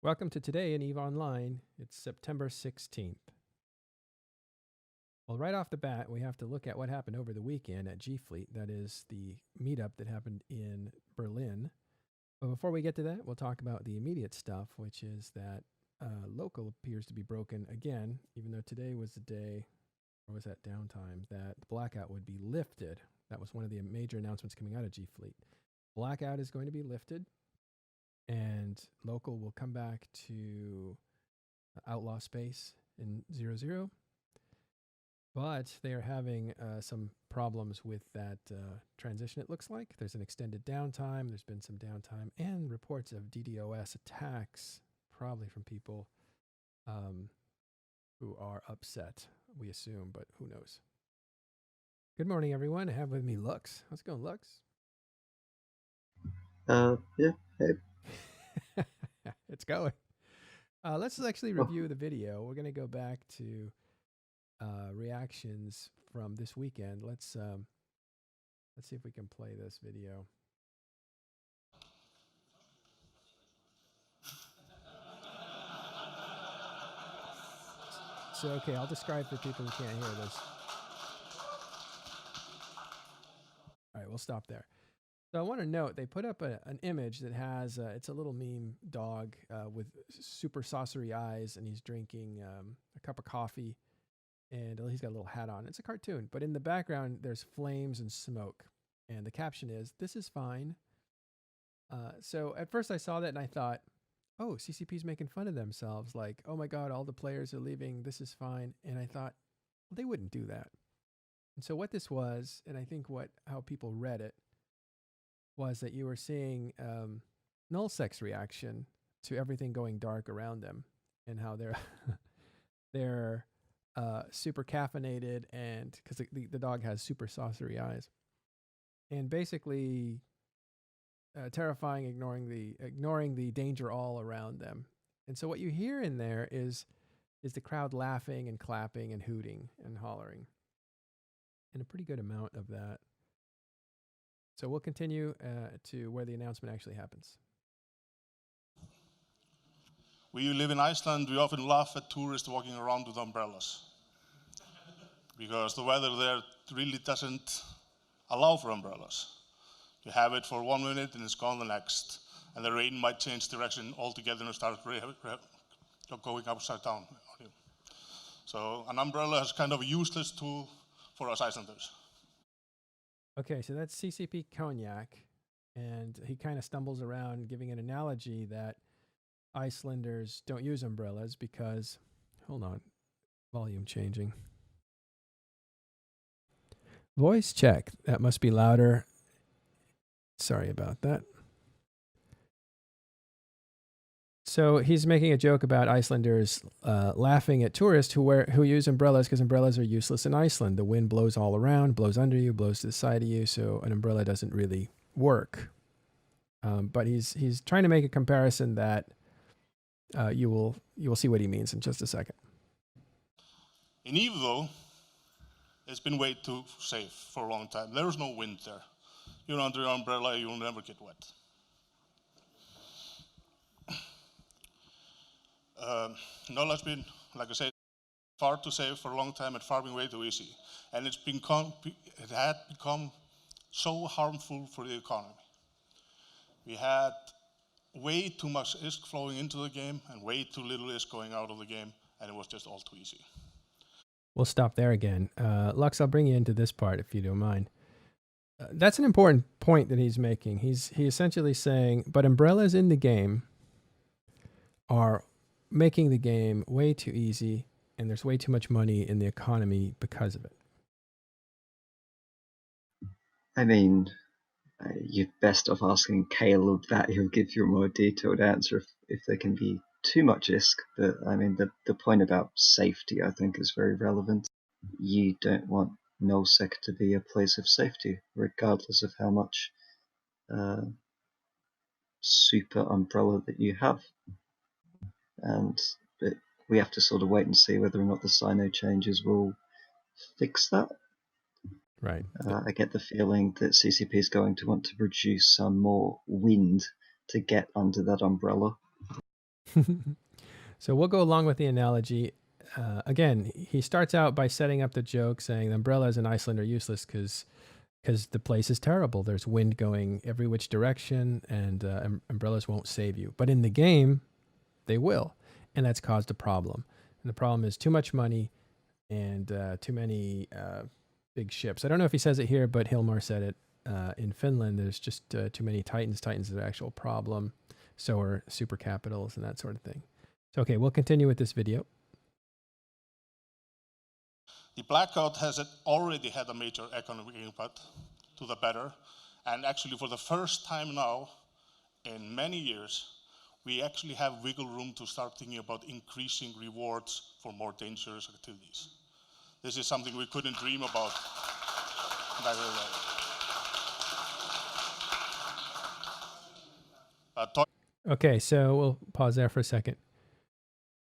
Welcome to Today in EVE Online. It's September 16th. Well, right off the bat, we have to look at what happened over the weekend at G Fleet. That is the meetup that happened in Berlin. But before we get to that, we'll talk about the immediate stuff, which is that local appears to be broken again, even though today was the day, or was that downtime, that the blackout would be lifted. That was one of the major announcements coming out of G Fleet. Blackout is going to be lifted, and local will come back to outlaw space in 0-0. But they are having some problems with that transition, it looks like. There's an extended downtime. There's been some downtime and reports of DDoS attacks, probably from people who are upset, we assume, but who knows. Good morning, everyone. I have with me Lux. How's it going, Lux? Yeah, hey. It's going. Let's actually review the video. We're going to go back to reactions from this weekend. Let's see if we can play this video. So, okay, I'll describe for people who can't hear this. All right, we'll stop there. So I want to note, they put up an image that has, it's a little meme dog with super saucery eyes, and he's drinking a cup of coffee, and he's got a little hat on. It's a cartoon, but in the background, there's flames and smoke. And the caption is, "This is fine." So at first I saw that and I thought, oh, CCP's making fun of themselves. Like, oh my God, all the players are leaving. This is fine. And I thought, well, they wouldn't do that. And so what this was, and I think how people read it, was that you were seeing nullsec's reaction to everything going dark around them, and how they're super caffeinated, and because the dog has super saucery eyes, and basically terrifying, ignoring the danger all around them. And so what you hear in there is the crowd laughing and clapping and hooting and hollering, and a pretty good amount of that. So we'll continue to where the announcement actually happens. We live in Iceland, we often laugh at tourists walking around with umbrellas because the weather there really doesn't allow for umbrellas. You have it for 1 minute and it's gone the next, and the rain might change direction altogether and start going upside down on you. So an umbrella is kind of a useless tool for us Icelanders. Okay, so that's CCP Cognac, and he kind of stumbles around giving an analogy that Icelanders don't use umbrellas because, hold on, volume changing. Voice check, that must be louder. Sorry about that. So he's making a joke about Icelanders laughing at tourists who use umbrellas because umbrellas are useless in Iceland. The wind blows all around, blows under you, blows to the side of you, so an umbrella doesn't really work. But he's trying to make a comparison that you will see what he means in just a second. In Eve, though, it's been way too safe for a long time. There is no wind there. You're under your umbrella, you'll never get wet. Null has been, like I said, far too safe for a long time and far been way too easy. And it had become so harmful for the economy. We had way too much ISK flowing into the game and way too little ISK going out of the game, and it was just all too easy. We'll stop there again. Lux, I'll bring you into this part if you don't mind. That's an important point that he's making. He's essentially saying, but umbrellas in the game are making the game way too easy, and there's way too much money in the economy because of it. I mean, you're best off asking Caleb that. He'll give you a more detailed answer if there can be too much ISK. But I mean, the point about safety, I think, is very relevant. You don't want nullsec to be a place of safety, regardless of how much super umbrella that you have. And we have to sort of wait and see whether or not the Sino changes will fix that. Right. I get the feeling that CCP is going to want to produce some more wind to get under that umbrella. So we'll go along with the analogy. Again, he starts out by setting up the joke saying umbrellas in Iceland are useless because the place is terrible. There's wind going every which direction, and umbrellas won't save you. But in the game, they will, and that's caused a problem. And the problem is too much money and too many big ships. I don't know if he says it here, but Hilmar said it. In Finland, there's just too many Titans. Titans is an actual problem. So are super capitals and that sort of thing. So, okay, we'll continue with this video. The blackout has already had a major economic impact to the better. And actually, for the first time now, in many years, we actually have wiggle room to start thinking about increasing rewards for more dangerous activities. This is something we couldn't dream about back then. Okay, so we'll pause there for a second.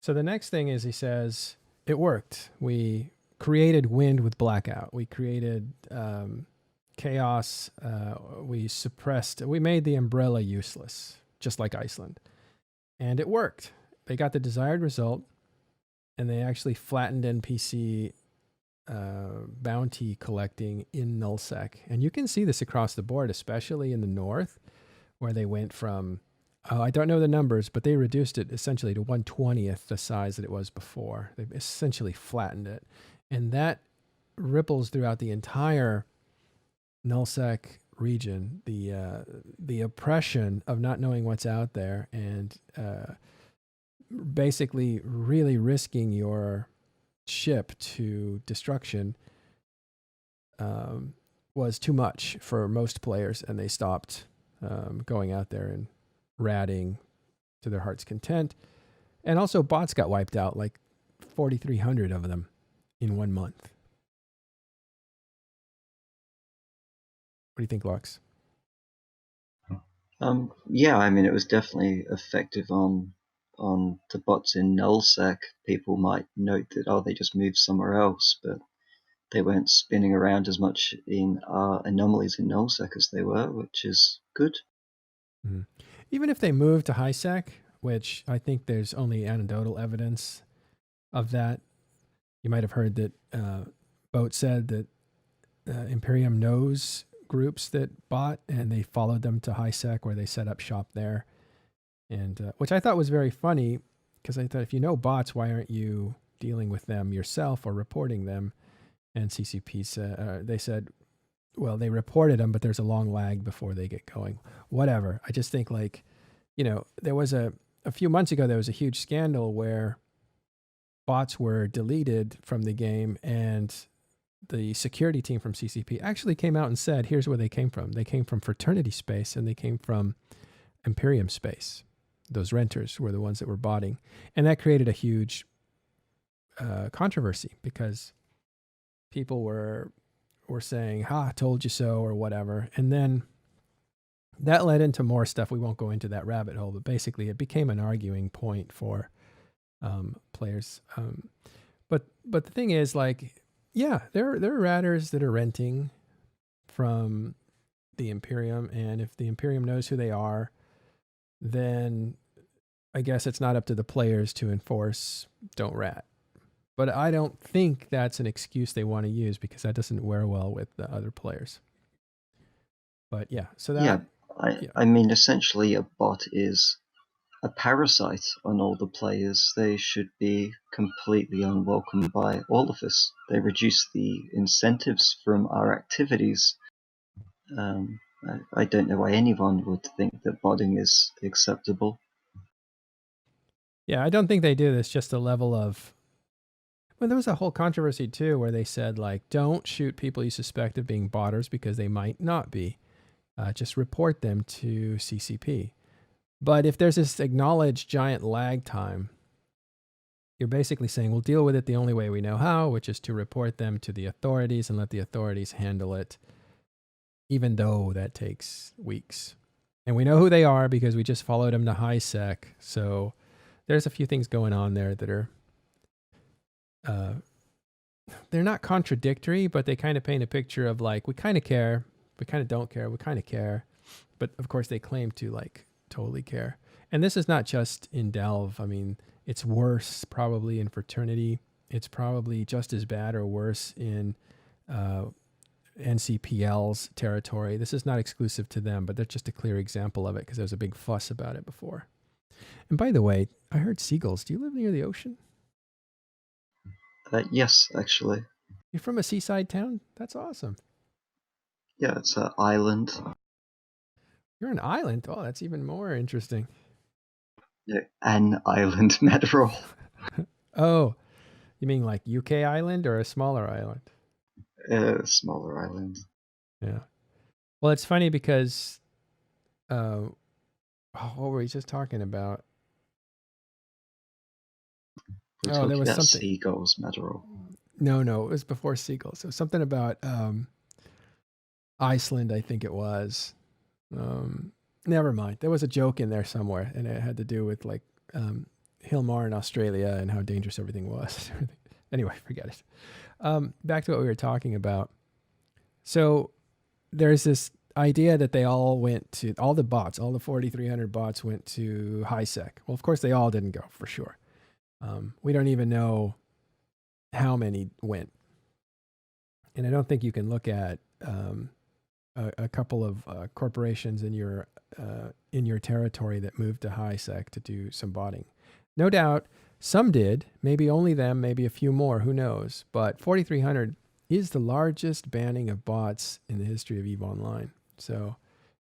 So the next thing is he says, it worked. We created wind with blackout. We created chaos. We made the umbrella useless, just like Iceland. And it worked. They got the desired result, and they actually flattened NPC bounty collecting in nullsec. And you can see this across the board, especially in the north, where they went from, I don't know the numbers, but they reduced it essentially to 1/20th the size that it was before. They essentially flattened it. And that ripples throughout the entire nullsec region, the oppression of not knowing what's out there and basically really risking your ship to destruction was too much for most players, and they stopped going out there and ratting to their heart's content. And also bots got wiped out, like 4,300 of them in 1 month. What do you think, Lux? Yeah, I mean, it was definitely effective on the bots in nullsec. People might note that, oh, they just moved somewhere else, but they weren't spinning around as much in anomalies in nullsec as they were, which is good. Mm-hmm. Even if they move to highsec, which I think there's only anecdotal evidence of that. You might have heard that Boat said that Imperium knows groups that bot, and they followed them to highsec where they set up shop there. And which I thought was very funny, because I thought, if you know bots, why aren't you dealing with them yourself or reporting them? And CCP said, they said, well, they reported them, but there's a long lag before they get going. Whatever. I just think, like, you know, there was a few months ago, there was a huge scandal where bots were deleted from the game, and the security team from CCP actually came out and said, here's where they came from. They came from Fraternity Space, and they came from Imperium Space. Those renters were the ones that were botting. And that created a huge controversy, because people were saying, I told you so, or whatever. And then that led into more stuff. We won't go into that rabbit hole, but basically it became an arguing point for players. But the thing is, like, yeah, there are ratters that are renting from the Imperium, and if the Imperium knows who they are, then I guess it's not up to the players to enforce don't rat. But I don't think that's an excuse they want to use, because that doesn't wear well with the other players. But yeah, so that... I mean, essentially a bot is a parasite on all the players. They should be completely unwelcome by all of us. They reduce the incentives from our activities. I don't know why anyone would think that botting is acceptable. Yeah, I don't think they do. It's just a level of... Well, there was a whole controversy too, where they said, like, don't shoot people you suspect of being botters, because they might not be. Just report them to CCP. But if there's this acknowledged giant lag time, you're basically saying, we'll deal with it the only way we know how, which is to report them to the authorities and let the authorities handle it, even though that takes weeks. And we know who they are because we just followed them to highsec. So there's a few things going on there that are... they're not contradictory, but they kind of paint a picture of, like, we kind of care, we kind of don't care, we kind of care. But of course they claim to, like, totally care. And this is not just in Delve. I mean, it's worse probably in Fraternity. It's probably just as bad or worse in NCPL's territory. This is not exclusive to them, but that's just a clear example of it because there was a big fuss about it before. And by the way, I heard seagulls. Do you live near the ocean? Yes, actually. You're from a seaside town? That's awesome. Yeah, it's an island. You're an island? Oh, that's even more interesting. Yeah, an island, Matterall. Oh, you mean like UK island or a smaller island? Smaller island. Yeah. Well, it's funny because, what were we just talking about? We're Oh, there talking was about something. seagulls, Matterall. No, it was before seagulls. So something about Iceland, I think it was. Never mind. There was a joke in there somewhere, and it had to do with like Hilmar in Australia and how dangerous everything was. Anyway, forget it. Back to what we were talking about. So there's this idea that they all went to, all the bots, all the 4,300 bots went to HiSec. Well, of course, they all didn't go for sure. We don't even know how many went. And I don't think you can look at a couple of corporations in your territory that moved to HiSec to do some botting. No doubt some did, maybe only them, maybe a few more, who knows. But 4,300 is the largest banning of bots in the history of EVE Online. So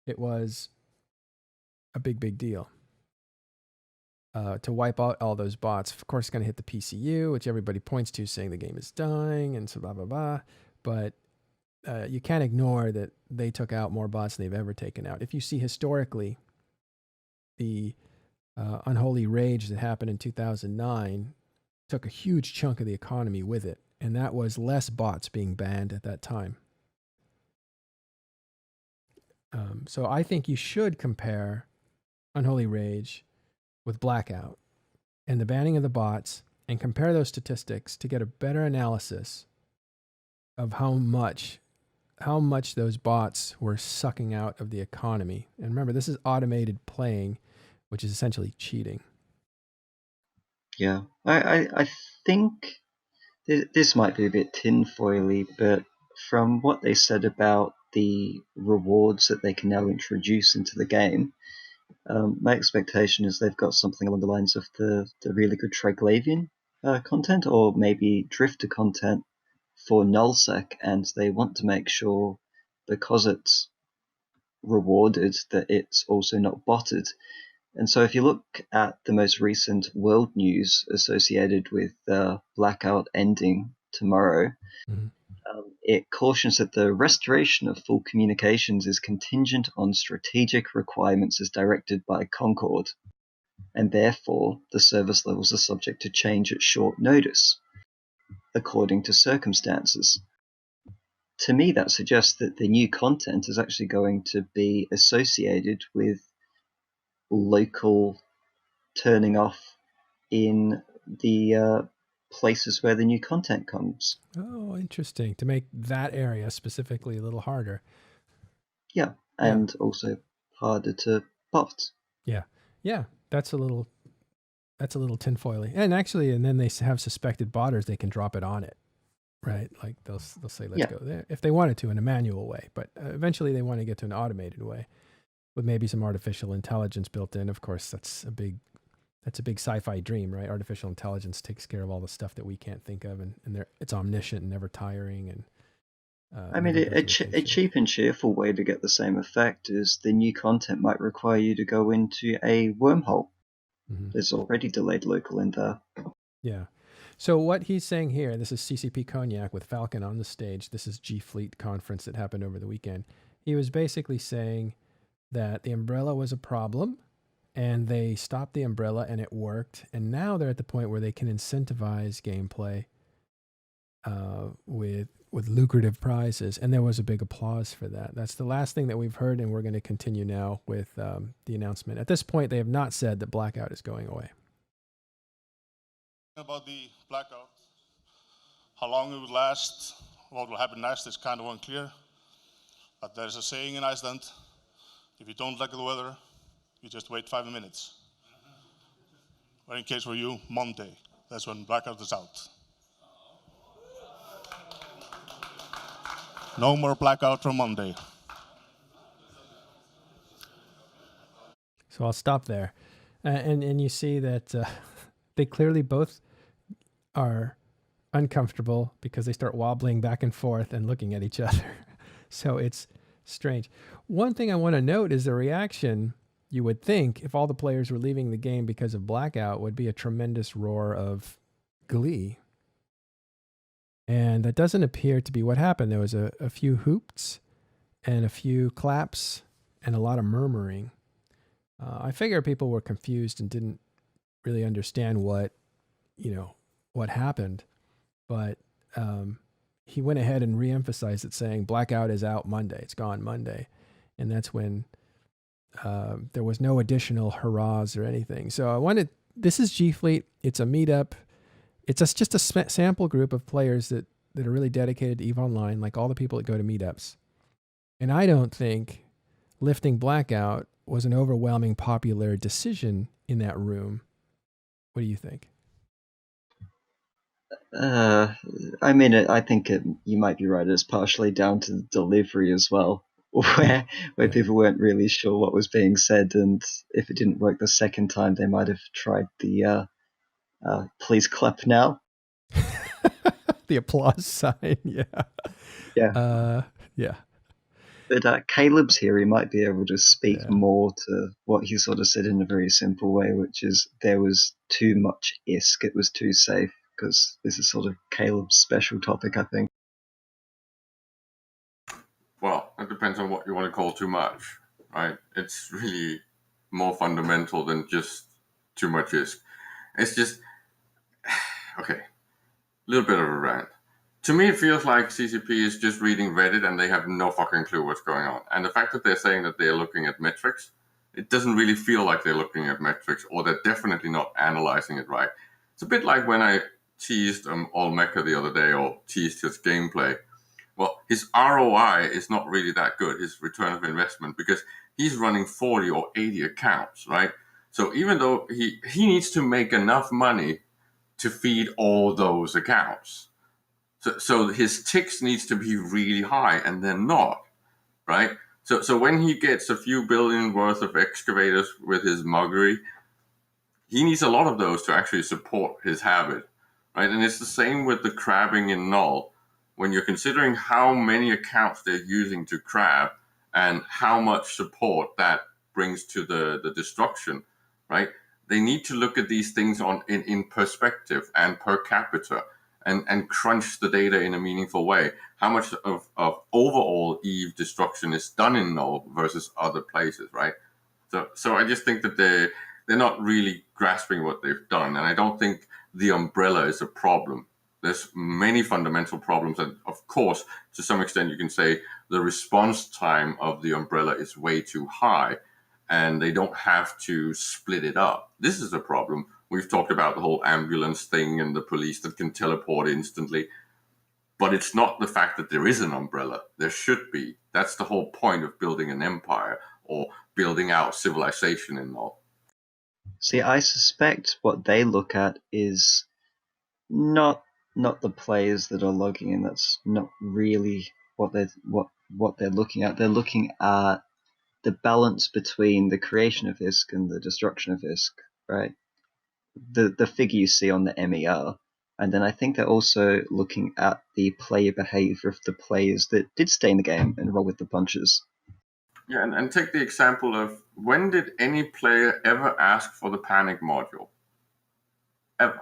it was a big deal. To wipe out all those bots, of course, it's going to hit the PCU, which everybody points to saying the game is dying and so blah, blah, blah. But you can't ignore that they took out more bots than they've ever taken out. If you see historically, the unholy rage that happened in 2009 took a huge chunk of the economy with it, and that was less bots being banned at that time. So I think you should compare Unholy Rage with Blackout and the banning of the bots and compare those statistics to get a better analysis of how much those bots were sucking out of the economy. And remember, this is automated playing, which is essentially cheating. Yeah, I think this might be a bit tinfoily, but from what they said about the rewards that they can now introduce into the game, my expectation is they've got something along the lines of the really good Triglavian content, or maybe Drifter content for nullsec, and they want to make sure, because it's rewarded, that it's also not botted. And so if you look at the most recent world news associated with Blackout ending tomorrow, it cautions that the restoration of full communications is contingent on strategic requirements as directed by Concord, and therefore the service levels are subject to change at short notice, according to circumstances. To me, that suggests that the new content is actually going to be associated with local turning off in the places where the new content comes. Oh, interesting. To make that area specifically a little harder. Yeah, and also harder to bot. Yeah, that's a little tinfoily. And actually, and then they have suspected botters, they can drop it on it, right? Like they'll say, let's go there if they wanted to in a manual way, but eventually they want to get to an automated way with maybe some artificial intelligence built in. Of course, that's a big sci-fi dream, right? Artificial intelligence takes care of all the stuff that we can't think of, and it's omniscient and never tiring. And I mean, a cheap and cheerful way to get the same effect is the new content might require you to go into a wormhole. Mm-hmm. There's already delayed local in there. Yeah. So what he's saying here, this is CCP Cognac with Falcon on the stage. This is G Fleet conference that happened over the weekend. He was basically saying that the umbrella was a problem, and they stopped the umbrella and it worked. And now they're at the point where they can incentivize gameplay with lucrative prizes. And there was a big applause for that. That's the last thing that we've heard, and we're going to continue now with the announcement. At this point, they have not said that Blackout is going away. About the Blackout, how long it will last, what will happen next is kind of unclear. But there's a saying in Iceland, if you don't like the weather, you just wait 5 minutes. or in case for you, Monday. That's when Blackout is out. No more Blackout from Monday. So I'll stop there. And you see that they clearly both are uncomfortable because they start wobbling back and forth and looking at each other. So it's strange. One thing I want to note is the reaction. You would think if all the players were leaving the game because of Blackout would be a tremendous roar of glee. And that doesn't appear to be what happened. There was a few hoots and a few claps and a lot of murmuring. I figure people were confused and didn't really understand what happened. But he went ahead and reemphasized it, saying Blackout is out Monday. It's gone Monday. And that's when there was no additional hurrahs or anything. So this is G Fleet. It's a meetup. It's just a sample group of players that are really dedicated to EVE Online, like all the people that go to meetups. And I don't think lifting Blackout was an overwhelming popular decision in that room. What do you think? I mean, I think you might be right. It's partially down to the delivery as well, where people weren't really sure what was being said, and if it didn't work the second time, they might have tried the please clap now. The applause sign, yeah. Yeah. But Caleb's here. He might be able to speak more to what he sort of said in a very simple way, which is there was too much ISK. It was too safe, because this is sort of Caleb's special topic, I think. Well, it depends on what you want to call too much, right? It's really more fundamental than just too much ISK. It's just, okay, a little bit of a rant. To me, it feels like CCP is just reading Reddit and they have no fucking clue what's going on. And the fact that they're saying that they're looking at metrics, it doesn't really feel like they're looking at metrics, or they're definitely not analyzing it right. It's a bit like when I teased All Mecha the other day, or teased his gameplay. Well, his ROI is not really that good, his return of investment, because he's running 40 or 80 accounts, right? So even though he needs to make enough money to feed all those accounts. So his ticks needs to be really high, and they're not, right? So when he gets a few billion worth of excavators with his muggery, he needs a lot of those to actually support his habit, right? And it's the same with the crabbing in Null. When you're considering how many accounts they're using to crab and how much support that brings to the destruction, right? They need to look at these things in perspective and per capita, and crunch the data in a meaningful way. How much of overall EVE destruction is done in Null versus other places, right? So I just think that they're not really grasping what they've done, and I don't think the umbrella is a problem. There's many fundamental problems, and of course, to some extent, you can say the response time of the umbrella is way too high, and they don't have to split it up. This is a problem. We've talked about the whole ambulance thing and the police that can teleport instantly, but it's not the fact that there is an umbrella. There should be. That's the whole point of building an empire or building out civilization and all. See, I suspect what they look at is not the players that are logging in. That's not really what they're looking at. They're looking at the balance between the creation of ISK and the destruction of ISK, right? The figure you see on the MER. And then I think they're also looking at the player behavior of the players that did stay in the game and roll with the punches. Yeah, and take the example of, when did any player ever ask for the panic module? Ever.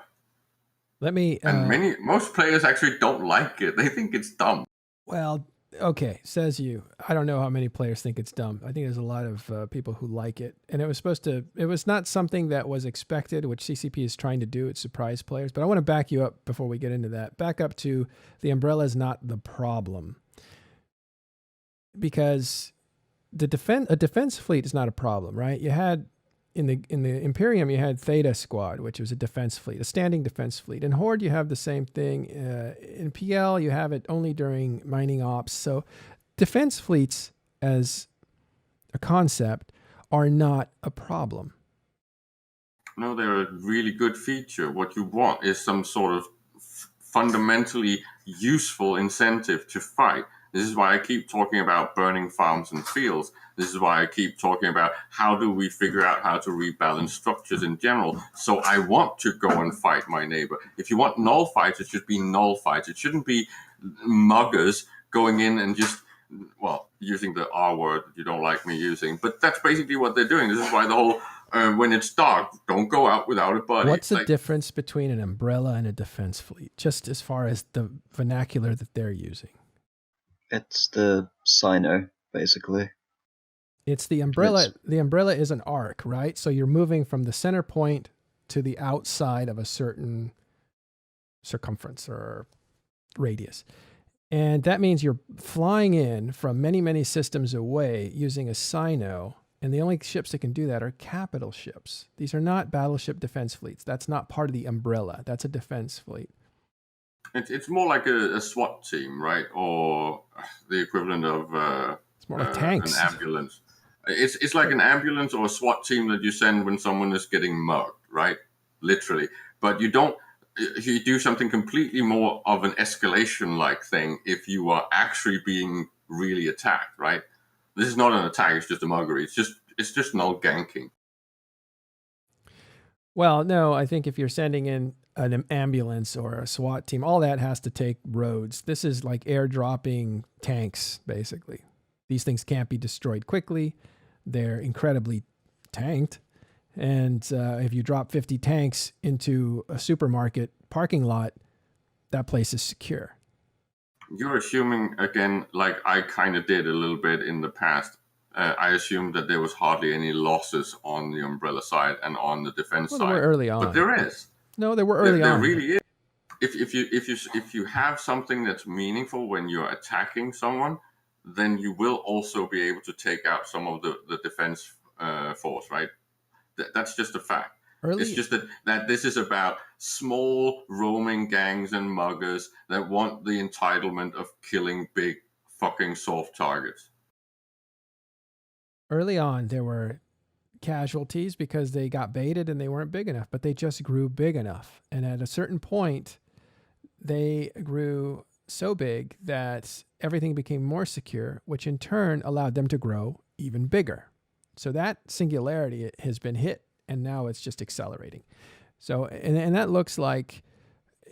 And most players actually don't like it. They think it's dumb. Well, okay, says you. I don't know how many players think it's dumb. I think there's a lot of people who like it. And it was not something that was expected, which CCP is trying to do. It's surprise players. But I want to back you up before we get into that. Back up to the umbrella is not the problem. Because a defense fleet is not a problem, right? You had in the Imperium, you had Theta Squad, which was a defense fleet, a standing defense fleet. In Horde, you have the same thing. In PL, you have it only during mining ops. So defense fleets as a concept are not a problem. No, they're a really good feature. What you want is some sort of fundamentally useful incentive to fight. This is why I keep talking about burning farms and fields. This is why I keep talking about how do we figure out how to rebalance structures in general. So I want to go and fight my neighbor. If you want null fights, it should be null fights. It shouldn't be muggers going in and just, well, using the R word that you don't like me using. But that's basically what they're doing. This is why the whole when it's dark, don't go out without a buddy. What's the difference between an umbrella and a defense fleet, just as far as the vernacular that they're using? It's the Sino, basically. It's the umbrella. The umbrella is an arc, right? So you're moving from the center point to the outside of a certain circumference or radius. And that means you're flying in from many, many systems away using a Sino. And the only ships that can do that are capital ships. These are not battleship defense fleets. That's not part of the umbrella. That's a defense fleet. It's more like a SWAT team, right? Or the equivalent of it's more like tanks. An ambulance. It's like an ambulance or a SWAT team that you send when someone is getting mugged, right? Literally. But you do something completely more of an escalation-like thing if you are actually being really attacked, right? This is not an attack, it's just a muggery. It's just null ganking. Well, no, I think if you're sending in an ambulance or a SWAT team, all that has to take roads. This is like airdropping tanks, basically. These things can't be destroyed quickly. They're incredibly tanked. And if you drop 50 tanks into a supermarket parking lot, that place is secure. You're assuming, again, like I kind of did a little bit in the past, I assumed that there was hardly any losses on the umbrella side and on the defense side. There were early on. But there is. No, there were early on. There really is. If you have something that's meaningful when you're attacking someone, then you will also be able to take out some of the defense force, right? That's just a fact. It's just that this is about small roaming gangs and muggers that want the entitlement of killing big fucking soft targets. Early on, there were casualties because they got baited and they weren't big enough, but they just grew big enough. And at a certain point, they grew so big that everything became more secure, which in turn allowed them to grow even bigger. So that singularity has been hit, and now it's just accelerating. So, and that looks like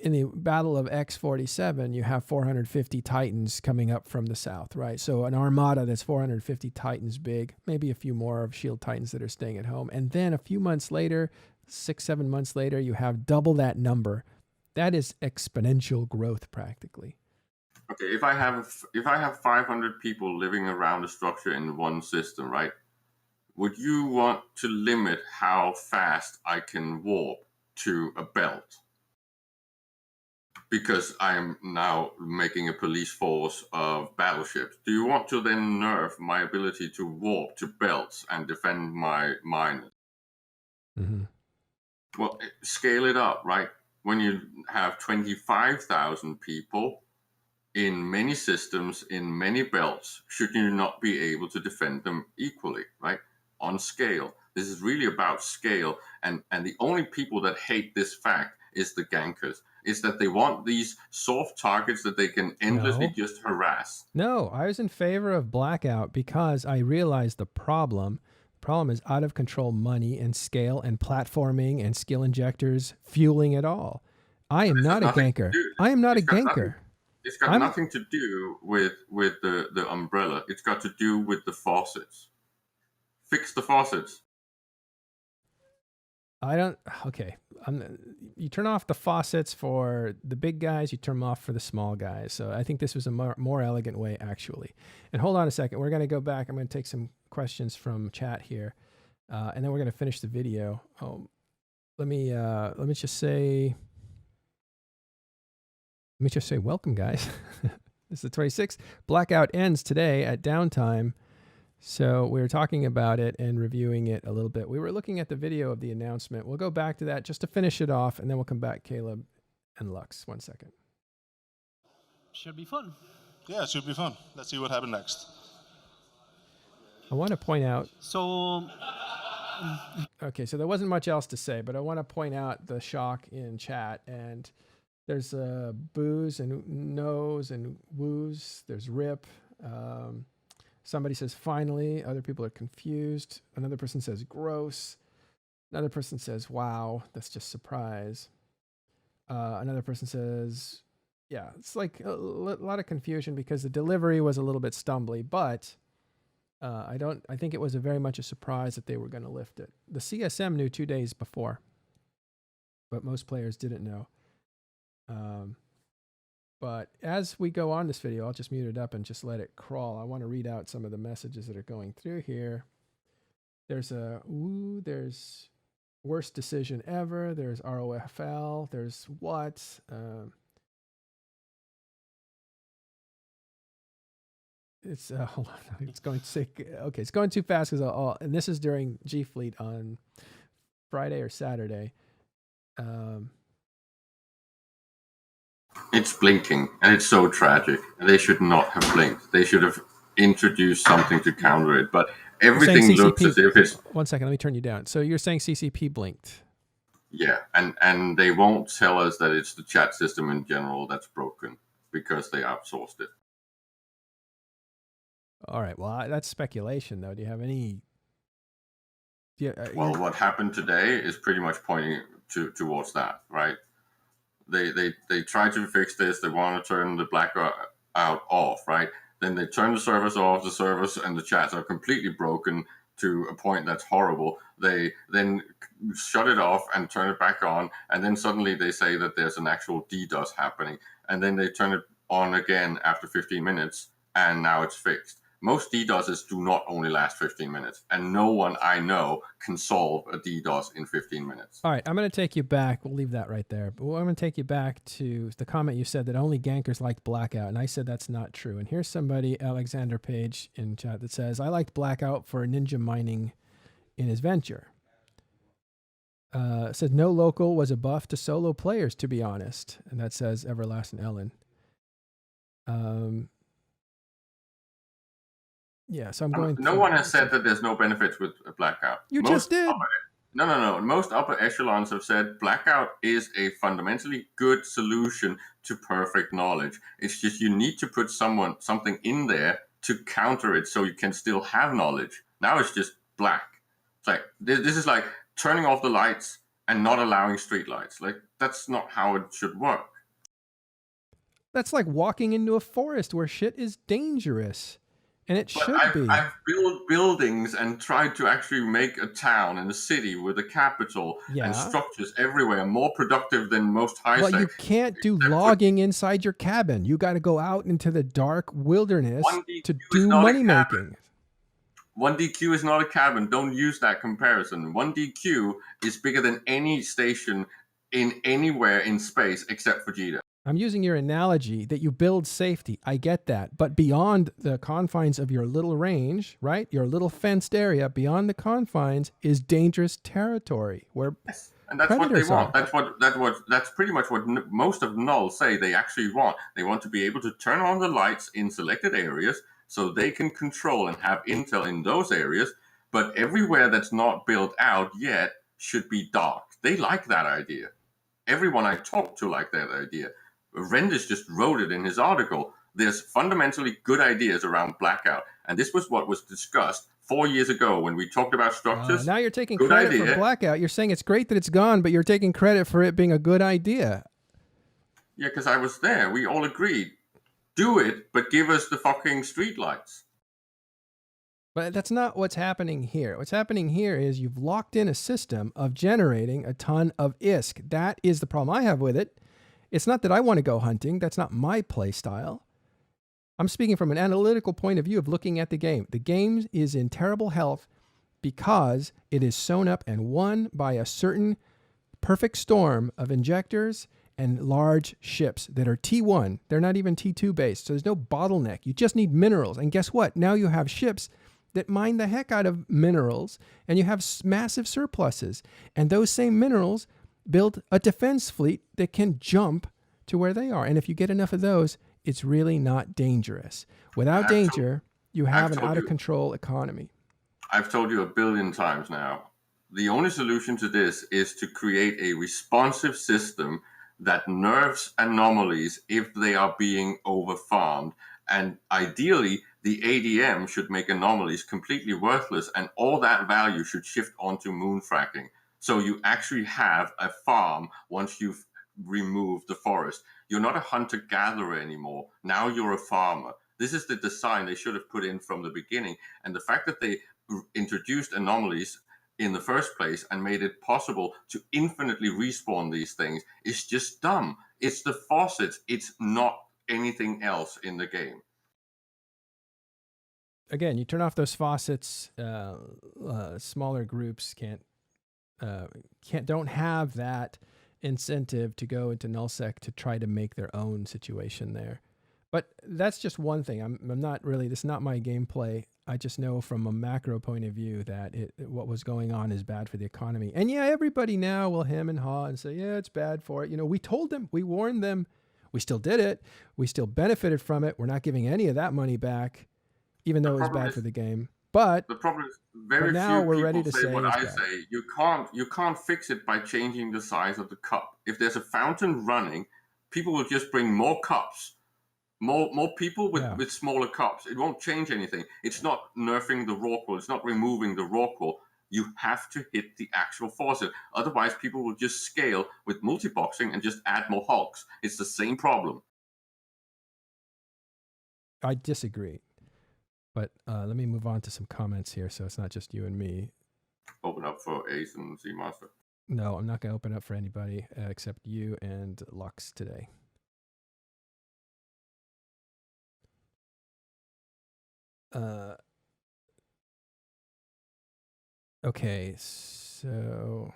in the Battle of X-47, you have 450 Titans coming up from the south, right? So an armada that's 450 Titans big, maybe a few more of Shield Titans that are staying at home. And then a few months later, 6-7 months later, you have double that number. That is exponential growth practically. Okay, if I have 500 people living around a structure in one system, right? Would you want to limit how fast I can warp to a belt? Because I am now making a police force of battleships. Do you want to then nerf my ability to warp to belts and defend my miners? Mm-hmm. Well, scale it up, right? When you have 25,000 people in many systems, in many belts, should you not be able to defend them equally, right? On scale. This is really about scale. And the only people that hate this fact is the gankers. Is that they want these soft targets that they can endlessly just harass. No, I was in favor of Blackout because I realized the problem. The problem is out of control money and scale and platforming and skill injectors fueling it all. I am not a ganker. I am not a ganker. It's got nothing to do with the umbrella. It's got to do with the faucets. Fix the faucets. Okay. You turn off the faucets for the big guys, you turn them off for the small guys. So I think this was a more elegant way, actually. And hold on a second. We're going to go back. I'm going to take some questions from chat here, and then we're going to finish the video. Let me just say welcome, guys. This is the 26th. Blackout ends today at downtime. So we were talking about it and reviewing it a little bit. We were looking at the video of the announcement. We'll go back to that just to finish it off, and then we'll come back, Caleb and Lux. 1 second. Should be fun. Yeah, it should be fun. Let's see what happens next. I want to point out. So Okay, so there wasn't much else to say, but I want to point out the shock in chat. And there's boos and no's and woos. There's rip. Somebody says finally. Other people are confused. Another person says gross. Another person says wow. That's just surprise. Another person says, yeah, it's like a lot of confusion because the delivery was a little bit stumbly, but I think it was very much a surprise that they were going to lift it. The CSM knew 2 days before, but most players didn't know. But as we go on this video, I'll just mute it up and just let it crawl. I want to read out some of the messages that are going through here. There's there's worst decision ever. There's ROFL. There's what? It's hold on. It's going sick. Okay, it's going too fast because and this is during G Fleet on Friday or Saturday. It's blinking, and it's so tragic. They should not have blinked. They should have introduced something to counter it. But everything looks as if it's... 1 second, let me turn you down. So you're saying CCP blinked? Yeah, and they won't tell us that it's the chat system in general that's broken because they outsourced it. All right, well, that's speculation, though. Do you have any... Well, what happened today is pretty much pointing towards that, right? They try to fix this. They want to turn the blackout off, right? Then they turn the servers off. The servers and the chats are completely broken to a point that's horrible. They then shut it off and turn it back on. And then suddenly they say that there's an actual DDoS happening. And then they turn it on again after 15 minutes. And now it's fixed. Most DDoSes do not only last 15 minutes, and no one I know can solve a DDoS in 15 minutes. All right, I'm going to take you back. We'll leave that right there. But I'm going to take you back to the comment you said that only gankers liked Blackout, and I said that's not true. And here's somebody, Alexander Page, in chat that says, I liked Blackout for ninja mining in his venture. Said no local was a buff to solo players, to be honest. And that says Everlasting Ellen. Yeah, so I'm going. No one has said that there's no benefits with a Blackout. You just did. No. Most upper echelons have said Blackout is a fundamentally good solution to perfect knowledge. It's just you need to put something in there to counter it so you can still have knowledge. Now it's just black. It's like this is like turning off the lights and not allowing street lights. Like that's not how it should work. That's like walking into a forest where shit is dangerous. And it should be. I've built buildings and tried to actually make a town and a city with a capital and structures everywhere more productive than most high-tech. Well, you can't do logging inside your cabin. You got to go out into the dark wilderness to do money making. 1DQ is not a cabin. Don't use that comparison. 1DQ is bigger than any station in anywhere in space except for Vegeta. I'm using your analogy that you build safety. I get that. But beyond the confines of your little range, right? Your little fenced area, beyond the confines is dangerous territory where and that's what they want. That's pretty much what most of null say they actually want. They want to be able to turn on the lights in selected areas so they can control and have intel in those areas. But everywhere that's not built out yet should be dark. They like that idea. Everyone I talk to like that idea. Rendis just wrote it in his article. There's fundamentally good ideas around Blackout. And this was what was discussed 4 years ago when we talked about structures. Now you're taking credit for Blackout. You're saying it's great that it's gone, but you're taking credit for it being a good idea. Yeah, because I was there. We all agreed. Do it, but give us the fucking streetlights. But that's not what's happening here. What's happening here is you've locked in a system of generating a ton of ISK. That is the problem I have with it. It's not that I want to go hunting. That's not my play style. I'm speaking from an analytical point of view of looking at the game. The game is in terrible health because it is sewn up and won by a certain perfect storm of injectors and large ships that are T1. They're not even T2 based. So there's no bottleneck. You just need minerals. And guess what? Now you have ships that mine the heck out of minerals and you have massive surpluses. And those same minerals build a defense fleet that can jump to where they are. And if you get enough of those, it's really not dangerous. Without danger, you have an out-of-control economy. I've told you 1 billion times now, The only solution to this is to create a responsive system that nerfs anomalies if they are being overfarmed. And ideally, the ADM should make anomalies completely worthless, and all that value should shift onto moon fracking. So you actually have a farm once you've removed the forest. You're not a hunter-gatherer anymore. Now you're a farmer. This is the design they should have put in from the beginning. And the fact that they introduced anomalies in the first place and made it possible to infinitely respawn these things is just dumb. It's the faucets. It's not anything else in the game. Again, you turn off those faucets, smaller groups don't have that incentive to go into nullsec to try to make their own situation there. But that's just one thing. I'm not really, this is not my gameplay. I just know from a macro point of view that what was going on is bad for the economy. And yeah, everybody now will hem and haw and say, yeah, it's bad for it. You know, we told them, we warned them, we still did it. We still benefited from it. We're not giving any of that money back, even though it was bad for the game. But the problem is very now few we're people ready to say what I bad. say. You can't fix it by changing the size of the cup. If there's a fountain running, people will just bring more cups. More people with smaller cups. It won't change anything. It's not nerfing the Rorqual. It's not removing the Rorqual. You have to hit the actual faucet. Otherwise, people will just scale with multi-boxing and just add more hulks. It's the same problem. I disagree. But let me move on to some comments here so it's not just you and me. Open up for Ace and Seamaster. No, I'm not going to open up for anybody except you and Lux today. Okay, so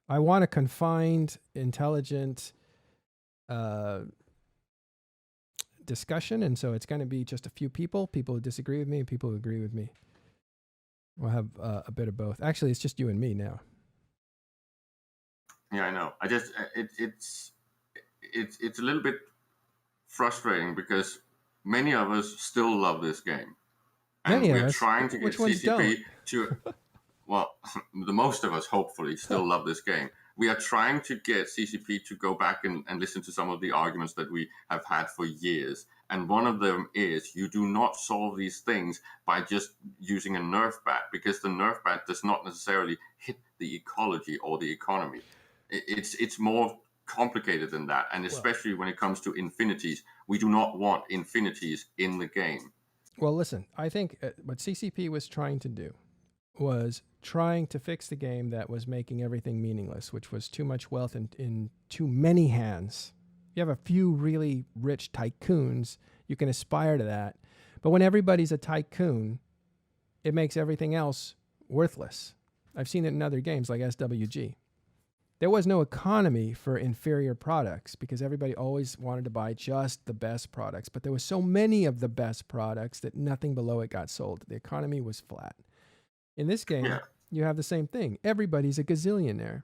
I want a confined, intelligent discussion, and so it's going to be just a few people who disagree with me and people who agree with me. We'll have a bit of both. Actually, it's just you and me now. Yeah, I know. I just it's a little bit frustrating because many of us still love this game. And we're trying to get CCP to, well, the most of us hopefully still love this game. We are trying to get CCP to go back and listen to some of the arguments that we have had for years. And one of them is you do not solve these things by just using a Nerf bat, because the Nerf bat does not necessarily hit the ecology or the economy. It's more complicated than that. And especially when it comes to infinities, we do not want infinities in the game. Well, listen, I think what CCP was trying to do was trying to fix the game that was making everything meaningless, which was too much wealth in too many hands. You have a few really rich tycoons, you can aspire to that. But when everybody's a tycoon, it makes everything else worthless. I've seen it in other games like SWG. There was no economy for inferior products because everybody always wanted to buy just the best products. But there was so many of the best products that nothing below it got sold. The economy was flat. In this game, you have the same thing. Everybody's a gazillionaire.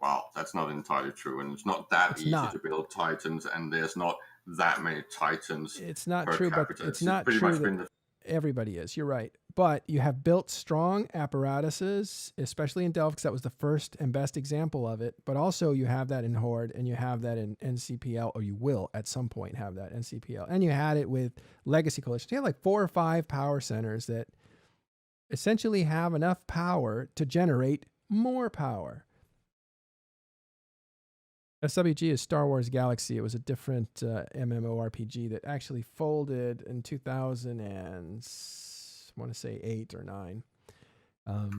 Well, that's not entirely true. And it's not that easy to build Titans. And there's not that many Titans. It's not true, but it's not true that everybody is. You're right. But you have built strong apparatuses, especially in Delve, because that was the first and best example of it. But also you have that in Horde, and you have that in NCPL, or you will at some point have that NCPL. And you had it with Legacy Coalition. You have like 4 or 5 power centers that essentially have enough power to generate more power. SWG is Star Wars Galaxy. It was a different MMORPG that actually folded in 2008 or 9.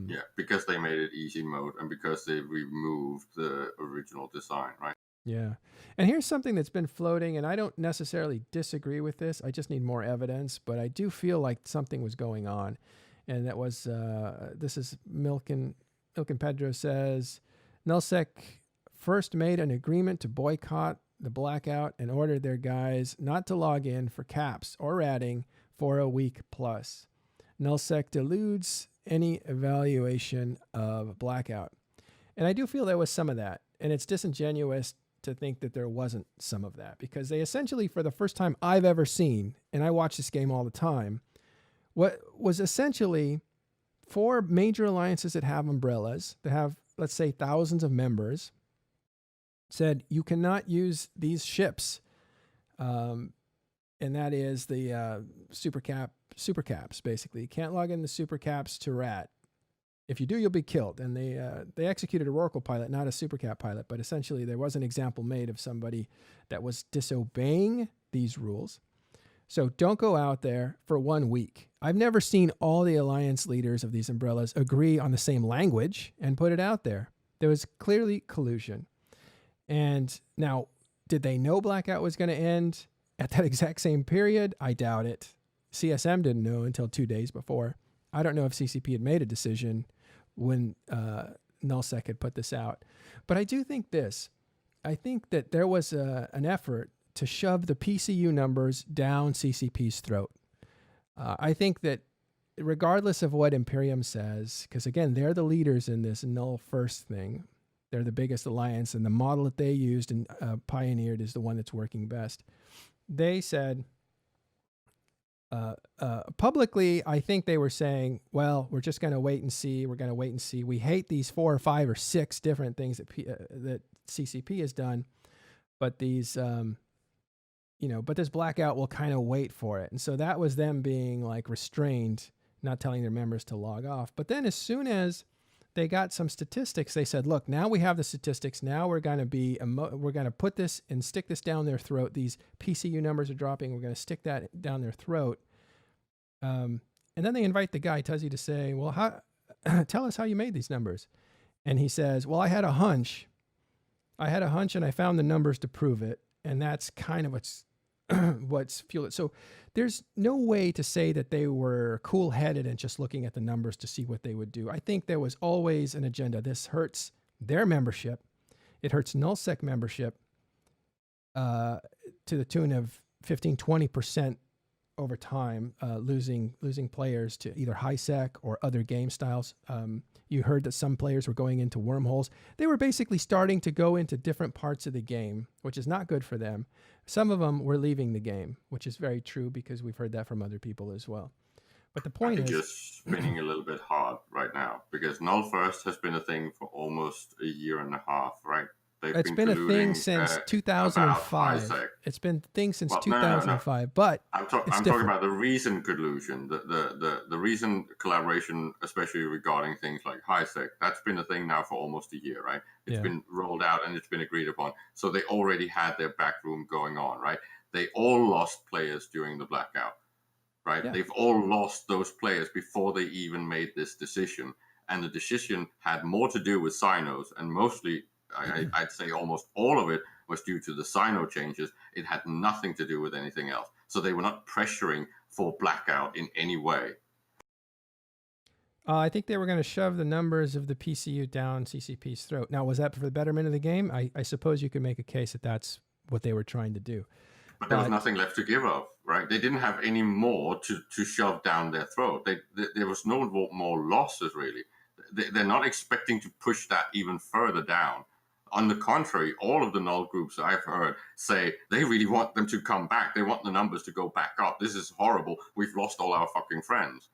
Yeah, because they made it easy mode and because they removed the original design, right? Yeah. And here's something that's been floating, and I don't necessarily disagree with this. I just need more evidence, but I do feel like something was going on. And that was, this is Milk and Pedro says, Nullsec first made an agreement to boycott the Blackout and ordered their guys not to log in for caps or ratting for a week plus. Nullsec deludes any evaluation of Blackout. And I do feel there was some of that. And it's disingenuous to think that there wasn't some of that, because they essentially, for the first time I've ever seen, and I watch this game all the time, what was essentially 4 major alliances that have umbrellas, that have, let's say, thousands of members, said you cannot use these ships. And that is the super caps, basically. You can't log in the super caps to RAT. If you do, you'll be killed. And they executed a Rorqual pilot, not a super cap pilot, but essentially there was an example made of somebody that was disobeying these rules. So don't go out there for 1 week. I've never seen all the alliance leaders of these umbrellas agree on the same language and put it out there. There was clearly collusion. And now, did they know Blackout was going to end at that exact same period? I doubt it. CSM didn't know until 2 days before. I don't know if CCP had made a decision when nullsec had put this out. But I do think this. I think that there was an effort to shove the PCU numbers down CCP's throat. I think that regardless of what Imperium says, because again, they're the leaders in this null first thing. They're the biggest alliance, and the model that they used and pioneered is the one that's working best. They said, publicly, I think they were saying, well, we're just going to wait and see. We're going to wait and see. We hate these 4 or 5 or 6 different things that CCP has done, but these, but this Blackout will kind of wait for it. And so that was them being like restrained, not telling their members to log off. But then as soon as they got some statistics, they said, look, now we have the statistics. Now we're going to put this and stick this down their throat. These PCU numbers are dropping. We're going to stick that down their throat. And then they invite the guy, Tuzzy, to say, well, tell us how you made these numbers. And he says, well, I had a hunch. And I found the numbers to prove it. And that's kind of what's fueled it. So there's no way to say that they were cool-headed and just looking at the numbers to see what they would do. I think there was always an agenda. This hurts their membership. It hurts nullsec membership to the tune of 15, 20% over time, losing players to either high sec or other game styles. You heard that some players were going into wormholes. They were basically starting to go into different parts of the game, which is not good for them. Some of them were leaving the game, which is very true because we've heard that from other people as well. But the point is, just spinning a little bit hard right now because null first has been a thing for almost a year and a half, right? It's been a thing since 2005. It's been a thing since 2005, no. But I'm talking about the recent collusion, the recent collaboration, especially regarding things like HiSec. That's been a thing now for almost a year, right? It's been rolled out and it's been agreed upon. So they already had their backroom going on, right? They all lost players during the blackout, right? Yeah. They've all lost those players before they even made this decision. And the decision had more to do with Sinos and mostly, I'd say almost all of it was due to the Sino changes. It had nothing to do with anything else. So they were not pressuring for blackout in any way. I think they were going to shove the numbers of the PCU down CCP's throat. Now, was that for the betterment of the game? I suppose you could make a case that that's what they were trying to do. But there was nothing left to give up, right? They didn't have any more to shove down their throat. There was no more losses, really. They're not expecting to push that even further down. On the contrary, all of the null groups I've heard say they really want them to come back. They want the numbers to go back up. This is horrible. We've lost all our fucking friends.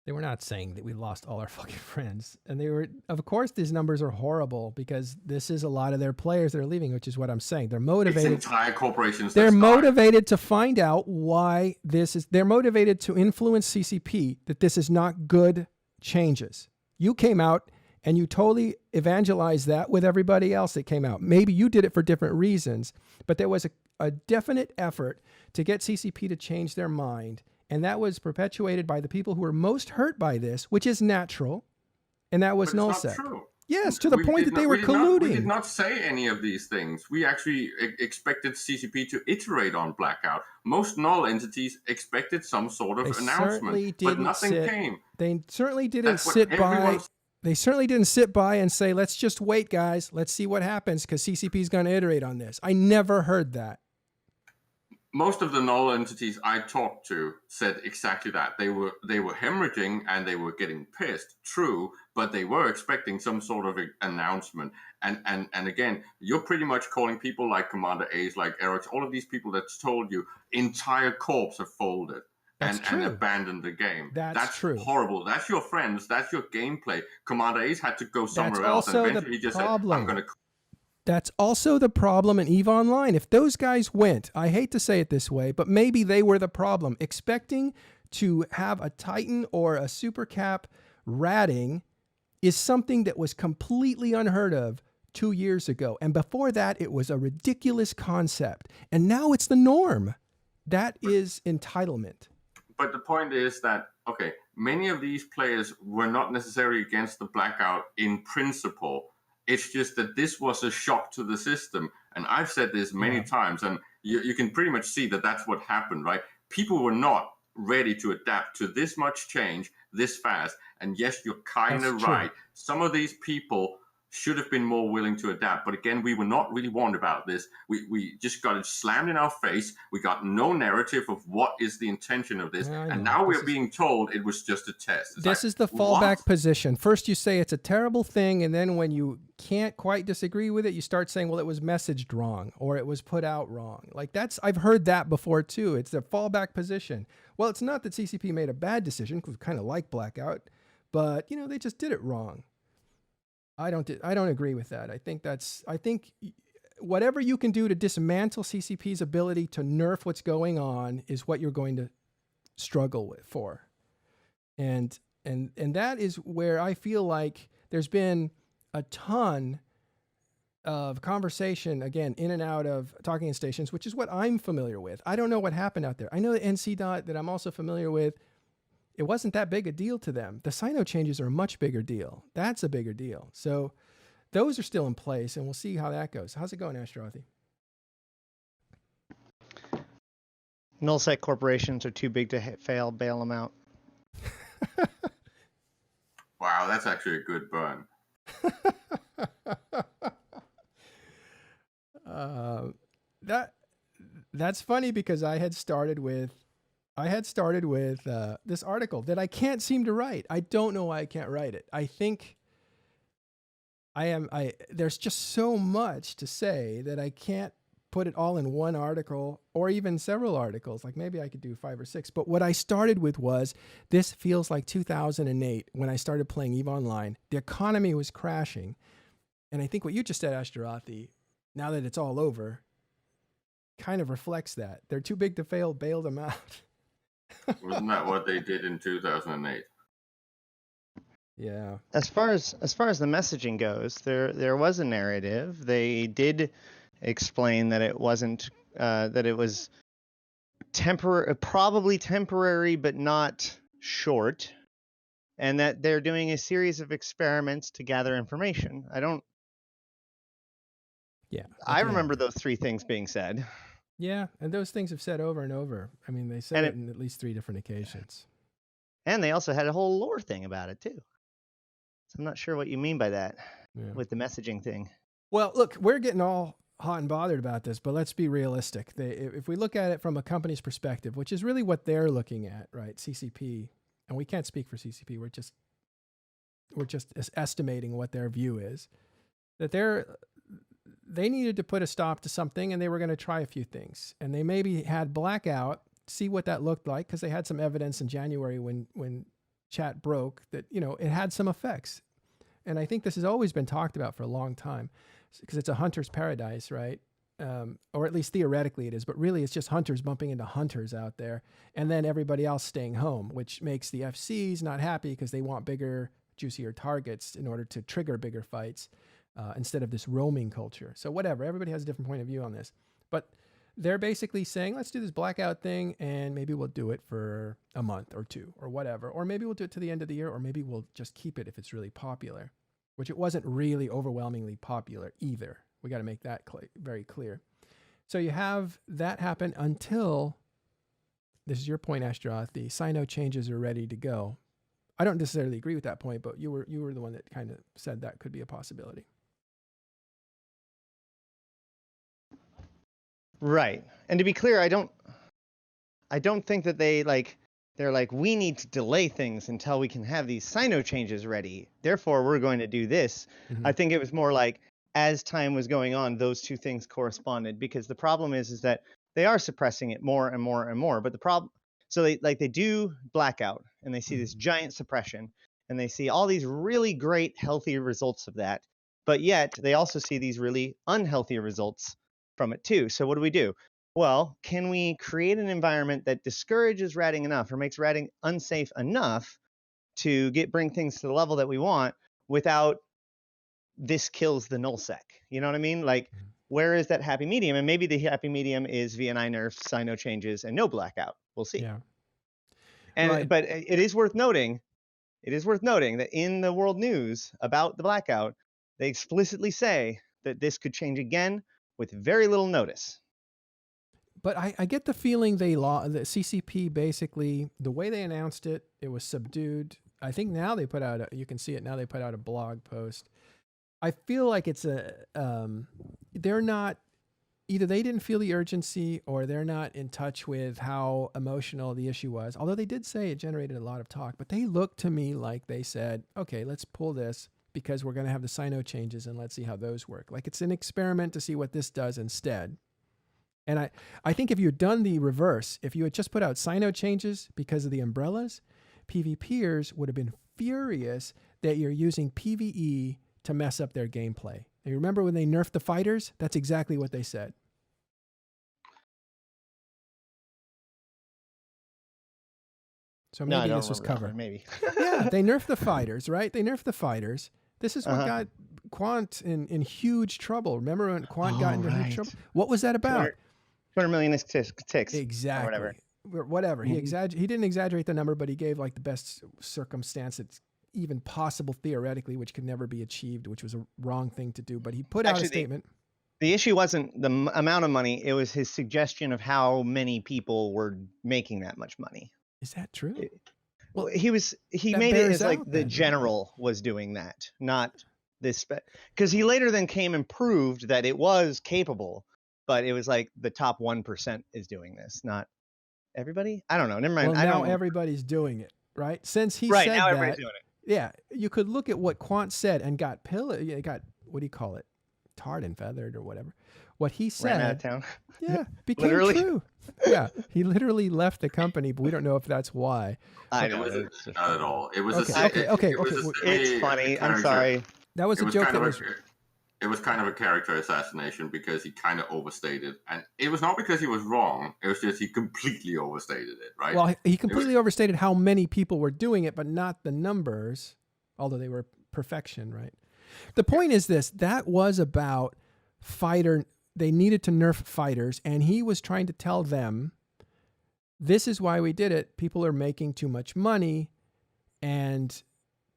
They were not saying that we lost all our fucking friends. And they were, of course, these numbers are horrible because this is a lot of their players that are leaving, which is what I'm saying. They're motivated. It's entire corporations. They're motivated to find out why this is. They're motivated to influence CCP that this is not good changes. You came out and you totally evangelized that with everybody else that came out. Maybe you did it for different reasons, but there was a definite effort to get CCP to change their mind. And that was perpetuated by the people who were most hurt by this, which is natural. And that was nullsec. Yes, to the point that they were colluding. We did not say any of these things. We actually expected CCP to iterate on blackout. Most null entities expected some sort of announcement, but nothing came. They certainly didn't sit by. They certainly didn't sit by and say, let's just wait, guys. Let's see what happens because CCP is going to iterate on this. I never heard that. Most of the null entities I talked to said exactly that. They were hemorrhaging and they were getting pissed, true, but they were expecting some sort of announcement. And again, you're pretty much calling people like Commander Ace, like Eric, all of these people that's told you entire corps have folded. That's and true. abandon the game. That's true. Horrible. That's your friends. That's your gameplay. Commander Ace had to go somewhere else, and also eventually he just said, problem. "I'm going to." That's also the problem in EVE Online. If those guys went, I hate to say it this way, but maybe they were the problem. Expecting to have a Titan or a Super Cap ratting is something that was completely unheard of 2 years ago. And before that, it was a ridiculous concept. And now it's the norm. That is entitlement. But the point is that, okay, many of these players were not necessarily against the Blackout in principle. It's just that this was a shock to the system. And I've said this many times, and you can pretty much see that that's what happened, right? People were not ready to adapt to this much change this fast. And yes, you're kind of right. Some of these people should have been more willing to adapt. But again, we were not really warned about this. We just got it slammed in our face. We got no narrative of what is the intention of this. And now we're being told it was just a test. This is the fallback position. First you say it's a terrible thing, and then when you can't quite disagree with it, you start saying, well, it was messaged wrong or it was put out wrong. Like I've heard that before too. It's a fallback position. Well, it's not that CCP made a bad decision, because we kind of like Blackout, but they just did it wrong. I don't agree with that. I think whatever you can do to dismantle CCP's ability to nerf what's going on is what you're going to struggle for. And that is where I feel like there's been a ton of conversation, again, in and out of talking stations, which is what I'm familiar with. I don't know what happened out there. I know the NC dot that I'm also familiar with, it wasn't that big a deal to them. The Sino changes are a much bigger deal. That's a bigger deal. So those are still in place, and we'll see how that goes. How's it going, Ashterothi? Nullsec corporations are too big to fail. Bail them out. Wow, that's actually a good burn. That's funny, because I had started with this article that I can't seem to write. I don't know why I can't write it. I think there's just so much to say that I can't put it all in one article or even several articles. Like maybe I could do 5 or 6. But what I started with was, this feels like 2008 when I started playing EVE Online. The economy was crashing. And I think what you just said, Ashterothi, now that it's all over, kind of reflects that. They're too big to fail, bail them out. Wasn't that what they did in 2008? Yeah. As far as the messaging goes, there was a narrative. They did explain that it wasn't that it was probably temporary, but not short, and that they're doing a series of experiments to gather information. I remember those 3 things being said. Yeah, and those things have said over and over. I mean, they said it in at least 3 different occasions. And they also had a whole lore thing about it, too. So I'm not sure what you mean by that with the messaging thing. Well, look, we're getting all hot and bothered about this, but let's be realistic. If we look at it from a company's perspective, which is really what they're looking at, right? CCP, and we can't speak for CCP. We're just estimating what their view is. That they needed to put a stop to something, and they were going to try a few things. And they maybe had Blackout, see what that looked like, because they had some evidence in January when chat broke that, it had some effects. And I think this has always been talked about for a long time, because it's a hunter's paradise, right? Or at least theoretically it is, but really it's just hunters bumping into hunters out there, and then everybody else staying home, which makes the FCs not happy because they want bigger, juicier targets in order to trigger bigger fights. Instead of this roaming culture. So whatever, everybody has a different point of view on this. But they're basically saying, let's do this Blackout thing, and maybe we'll do it for a month or 2 or whatever. Or maybe we'll do it to the end of the year, or maybe we'll just keep it if it's really popular, which it wasn't really overwhelmingly popular either. We got to make that very clear. So you have that happen until, this is your point, Ashterothi, Sino changes are ready to go. I don't necessarily agree with that point, but you were the one that kind of said that could be a possibility. Right. And to be clear, I don't think that they're like, we need to delay things until we can have these Sino changes ready. Therefore, we're going to do this. Mm-hmm. I think it was more like, as time was going on, those 2 things corresponded, because the problem is that they are suppressing it more and more and more. But the problem, So they do Blackout, and they see this giant suppression, and they see all these really great healthy results of that, but yet they also see these really unhealthy results from it too. So what do we do? Well, can we create an environment that discourages ratting enough or makes ratting unsafe enough to bring things to the level that we want without this kills the nullsec? You know what I mean? Like, where is that happy medium? And maybe the happy medium is VNI nerfs, Sino changes, and no Blackout. We'll see. Yeah. And Right. but it is worth noting that in the world news about the Blackout, they explicitly say that this could change again with very little notice. But I get the feeling the CCP basically, the way they announced it, it was subdued. I think now they put out, you can see it now, they put out a blog post. I feel like it's they're not, either they didn't feel the urgency or they're not in touch with how emotional the issue was. Although they did say it generated a lot of talk, but they looked to me like they said, okay, let's pull this because we're going to have the Sino changes and let's see how those work. Like it's an experiment to see what this does instead. And I think if you had done the reverse, if you had just put out Sino changes because of the umbrellas, PvPers would have been furious that you're using PvE to mess up their gameplay. And you remember when they nerfed the fighters? That's exactly what they said. So maybe this was covered. Maybe. Yeah, they nerfed the fighters, right? They nerfed the fighters. This is what got Quant in huge trouble. Remember when Quant got into huge trouble? What was that about? 200 million ticks. Exactly. Whatever. He didn't exaggerate the number, but he gave like the best circumstance that's even possible theoretically, which could never be achieved, which was a wrong thing to do. But he put out a statement. The issue wasn't the amount of money. It was his suggestion of how many people were making that much money. Is that true? Well, he made it as like the general was doing that, not this. Because he later then came and proved that it was capable, but it was like the top 1% is doing this, not everybody. I don't know. Never mind. Well, now everybody's doing it, right? Since he said now that, everybody's doing it. Yeah, you could look at what Quant said and got what do you call it? Tarred and feathered or whatever. What he said. Ran out of town. Yeah, became true. Yeah, he literally left the company, but we don't know if that's why. I know. Not at all. It was okay. It's funny. I'm sorry. That was a joke. It was kind of a character assassination because he kind of overstated, and it was not because he was wrong. It was just he completely overstated it, right? Well, he completely overstated how many people were doing it, but not the numbers, although they were perfection, right? The point is this: that was about fighter. They needed to nerf fighters, and he was trying to tell them, this is why we did it. People are making too much money, and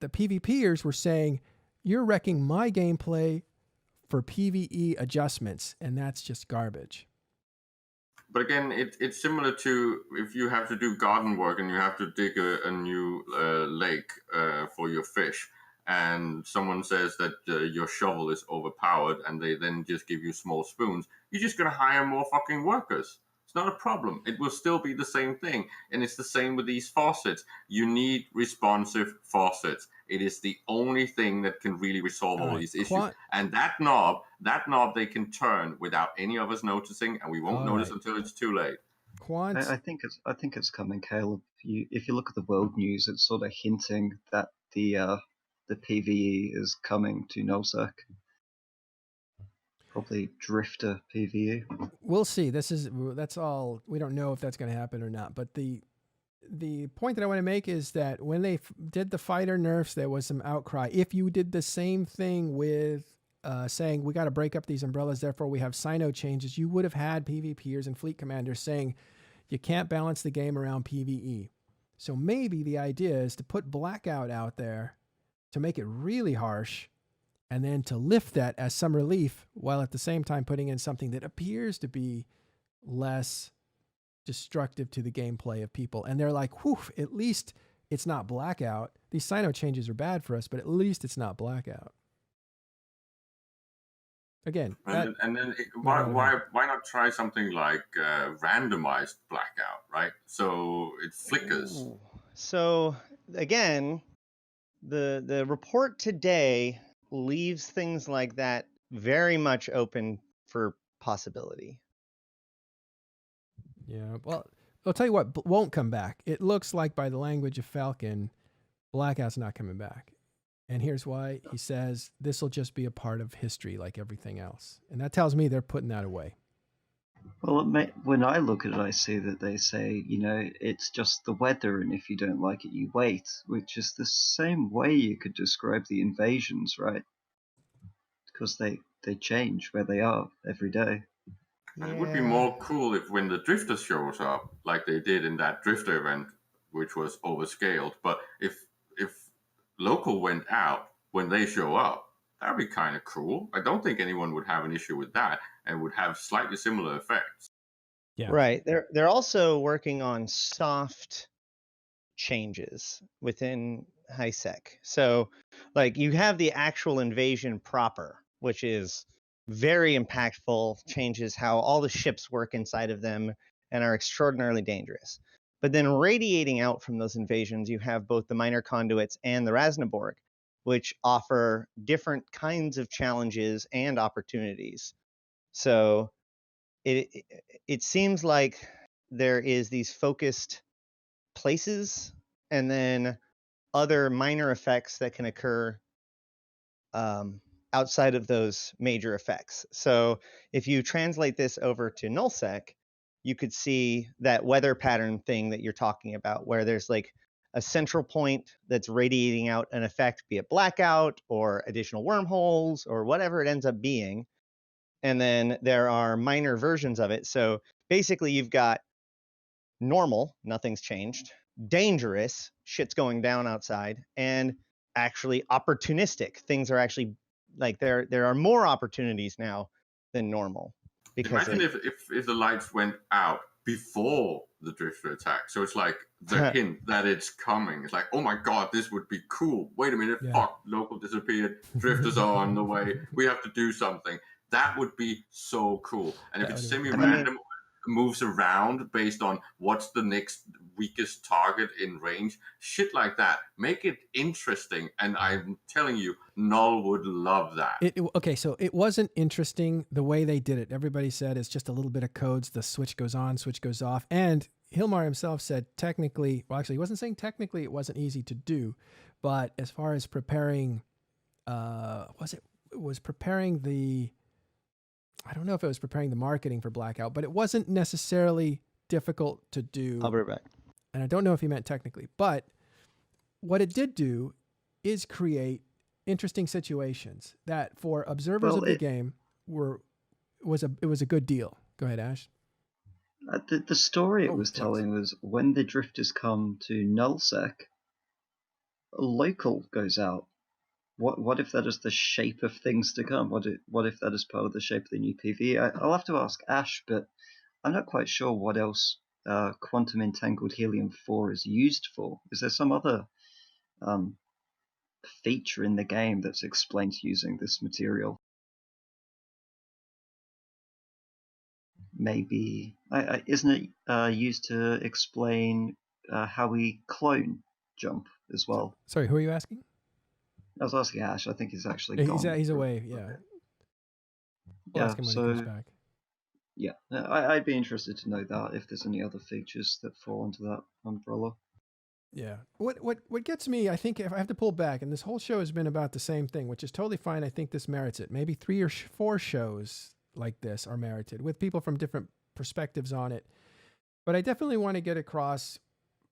the PvPers were saying, you're wrecking my gameplay for PvE adjustments, and that's just garbage. But again, it's similar to if you have to do garden work and you have to dig a new lake for your fish, and someone says that your shovel is overpowered and they then just give you small spoons, you're just going to hire more fucking workers. It's not a problem. It will still be the same thing. And it's the same with these faucets. You need responsive faucets. It is the only thing that can really resolve all these issues. And that knob they can turn without any of us noticing, and we won't notice until it's too late. I think it's coming, Caleb. If you look at the world news, it's sort of hinting that the PvE is coming to nullsec. Probably drifter PvE. We'll see. That's all. We don't know if that's going to happen or not. But the point that I want to make is that when they did the fighter nerfs, there was some outcry. If you did the same thing with saying we got to break up these umbrellas, therefore we have Sino changes, you would have had PvPers and fleet commanders saying you can't balance the game around PvE. So maybe the idea is to put Blackout out there to make it really harsh, and then to lift that as some relief while at the same time putting in something that appears to be less destructive to the gameplay of people. And they're like, whew, at least it's not Blackout. These Sino changes are bad for us, but at least it's not Blackout. Again. Why not try something like randomized Blackout, right? So it flickers. Ooh. So again, the report today leaves things like that very much open for possibility. Yeah, well, I'll tell you what won't come back. It looks like by the language of Falcon, Blackout's not coming back. And here's why. He says this will just be a part of history like everything else. And that tells me they're putting that away. Well, when I look at it, I see that they say, it's just the weather, and if you don't like it, you wait, which is the same way you could describe the invasions, right? Because they change where they are every day. It would be more cool if when the Drifter shows up, like they did in that Drifter event, which was overscaled, but if local went out when they show up, that'd be kind of cool. I don't think anyone would have an issue with that and would have slightly similar effects. Yeah. Right. They're also working on soft changes within HiSec. So like you have the actual invasion proper, which is very impactful, changes how all the ships work inside of them and are extraordinarily dangerous. But then radiating out from those invasions, you have both the minor conduits and the Rasnaborg, which offer different kinds of challenges and opportunities. So it seems like there is these focused places and then other minor effects that can occur outside of those major effects. So if you translate this over to nullsec, you could see that weather pattern thing that you're talking about, where there's like a central point that's radiating out an effect, be it blackout or additional wormholes or whatever it ends up being. And then there are minor versions of it. So basically you've got normal, nothing's changed, dangerous, shit's going down outside, and actually opportunistic. Things are actually like there are more opportunities now than normal. Because imagine if the lights went out before the Drifter attack. So it's like the hint that it's coming. It's like, oh my god, this would be cool. Wait a minute, fuck, local disappeared. Drifters are on the way. We have to do something. That would be so cool. And if it's semi-random, moves around based on what's the next weakest target in range, shit like that, make it interesting. And I'm telling you, Null would love that. Okay, so it wasn't interesting the way they did it. Everybody said it's just a little bit of codes, the switch goes on, switch goes off, and Hilmar himself said technically, well actually he wasn't saying technically it wasn't easy to do, but as far as preparing was preparing the, I don't know if it was preparing the marketing for Blackout, but it wasn't necessarily difficult to do. I'll be right back. And I don't know if he meant technically, but what it did do is create interesting situations that for observers of the game it was a good deal. Go ahead, Ash. The story it was telling was when the drifters come to nullsec, a local goes out. What if that is the shape of things to come? What if that is part of the shape of the new PvE? I'll have to ask Ash, but I'm not quite sure what else quantum entangled helium-4 is used for. Is there some other feature in the game that's explained using this material? Maybe isn't it used to explain how we clone jump as well? Sorry, who are you asking? I was asking Ash. I think he's actually gone. He's away. Yeah. We'll ask him when he comes back. Yeah, I'd be interested to know that if there's any other features that fall into that umbrella. Yeah. What gets me, I think, if I have to pull back, and this whole show has been about the same thing, which is totally fine. I think this merits it. Maybe 3 or 4 shows like this are merited with people from different perspectives on it. But I definitely want to get across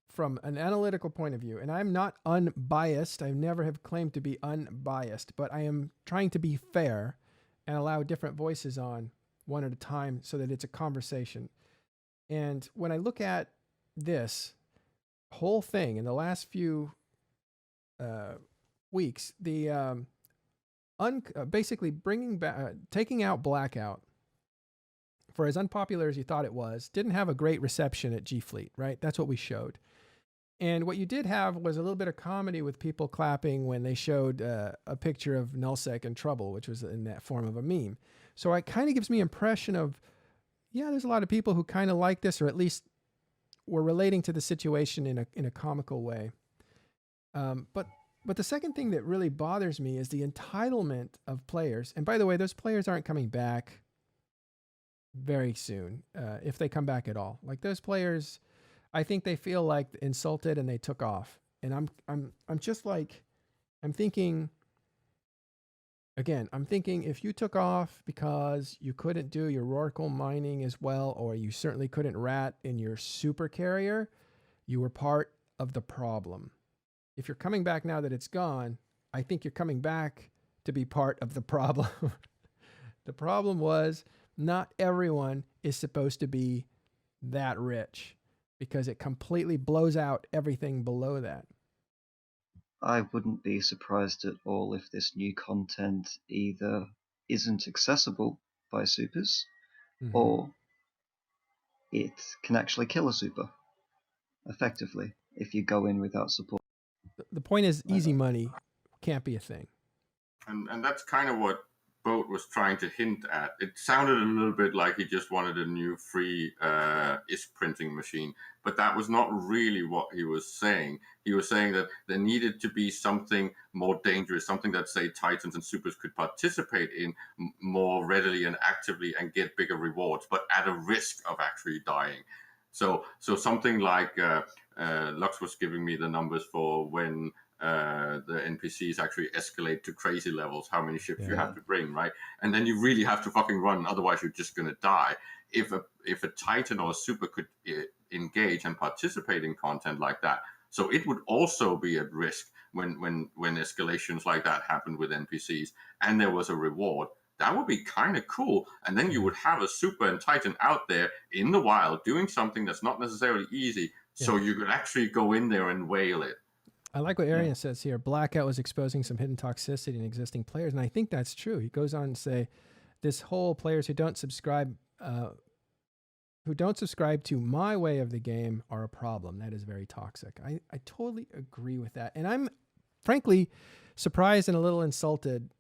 from an analytical point of view, and I'm not unbiased. I never have claimed to be unbiased, but I am trying to be fair and allow different voices on one at a time so that it's a conversation. And when I look at this whole thing in the last few weeks, the basically bringing back, taking out Blackout, for as unpopular as you thought it was, didn't have a great reception at G Fleet, right? That's what we showed. And what you did have was a little bit of comedy with people clapping when they showed a picture of Nullsec in trouble, which was in that form of a meme. So it kind of gives me impression of, yeah, there's a lot of people who kind of like this, or at least were relating to the situation in a comical way. But the second thing that really bothers me is the entitlement of players. And by the way, those players aren't coming back very soon, if they come back at all. Like those players, I think they feel like insulted and they took off. And I'm just like, I'm thinking, again, I'm thinking if you took off because you couldn't do your Oracle mining as well, or you certainly couldn't rat in your super carrier, you were part of the problem. If you're coming back now that it's gone, I think you're coming back to be part of the problem. The problem was not everyone is supposed to be that rich because it completely blows out everything below that. I wouldn't be surprised at all if this new content either isn't accessible by supers, or it can actually kill a super effectively if you go in without support. The point is, easy money can't be a thing. And that's kind of what Boat was trying to hint at. It sounded a little bit like he just wanted a new free ISK printing machine, but that was not really what he was saying. He was saying that there needed to be something more dangerous, something that, say, Titans and Supers could participate in more readily and actively and get bigger rewards, but at a risk of actually dying. So something like Lux was giving me the numbers for when the NPCs actually escalate to crazy levels, how many ships you have to bring, right? And then you really have to fucking run, otherwise you're just going to die. If a Titan or a Super could engage and participate in content like that, so it would also be at risk when escalations like that happened with NPCs, and there was a reward. That would be kind of cool. And then you would have a Super and Titan out there in the wild doing something that's not necessarily easy, so you could actually go in there and whale it. I like what Arian says here. Blackout was exposing some hidden toxicity in existing players, and I think that's true. He goes on to say, this whole players who don't subscribe to my way of the game are a problem. That is very toxic. I totally agree with that. And I'm frankly surprised and a little insulted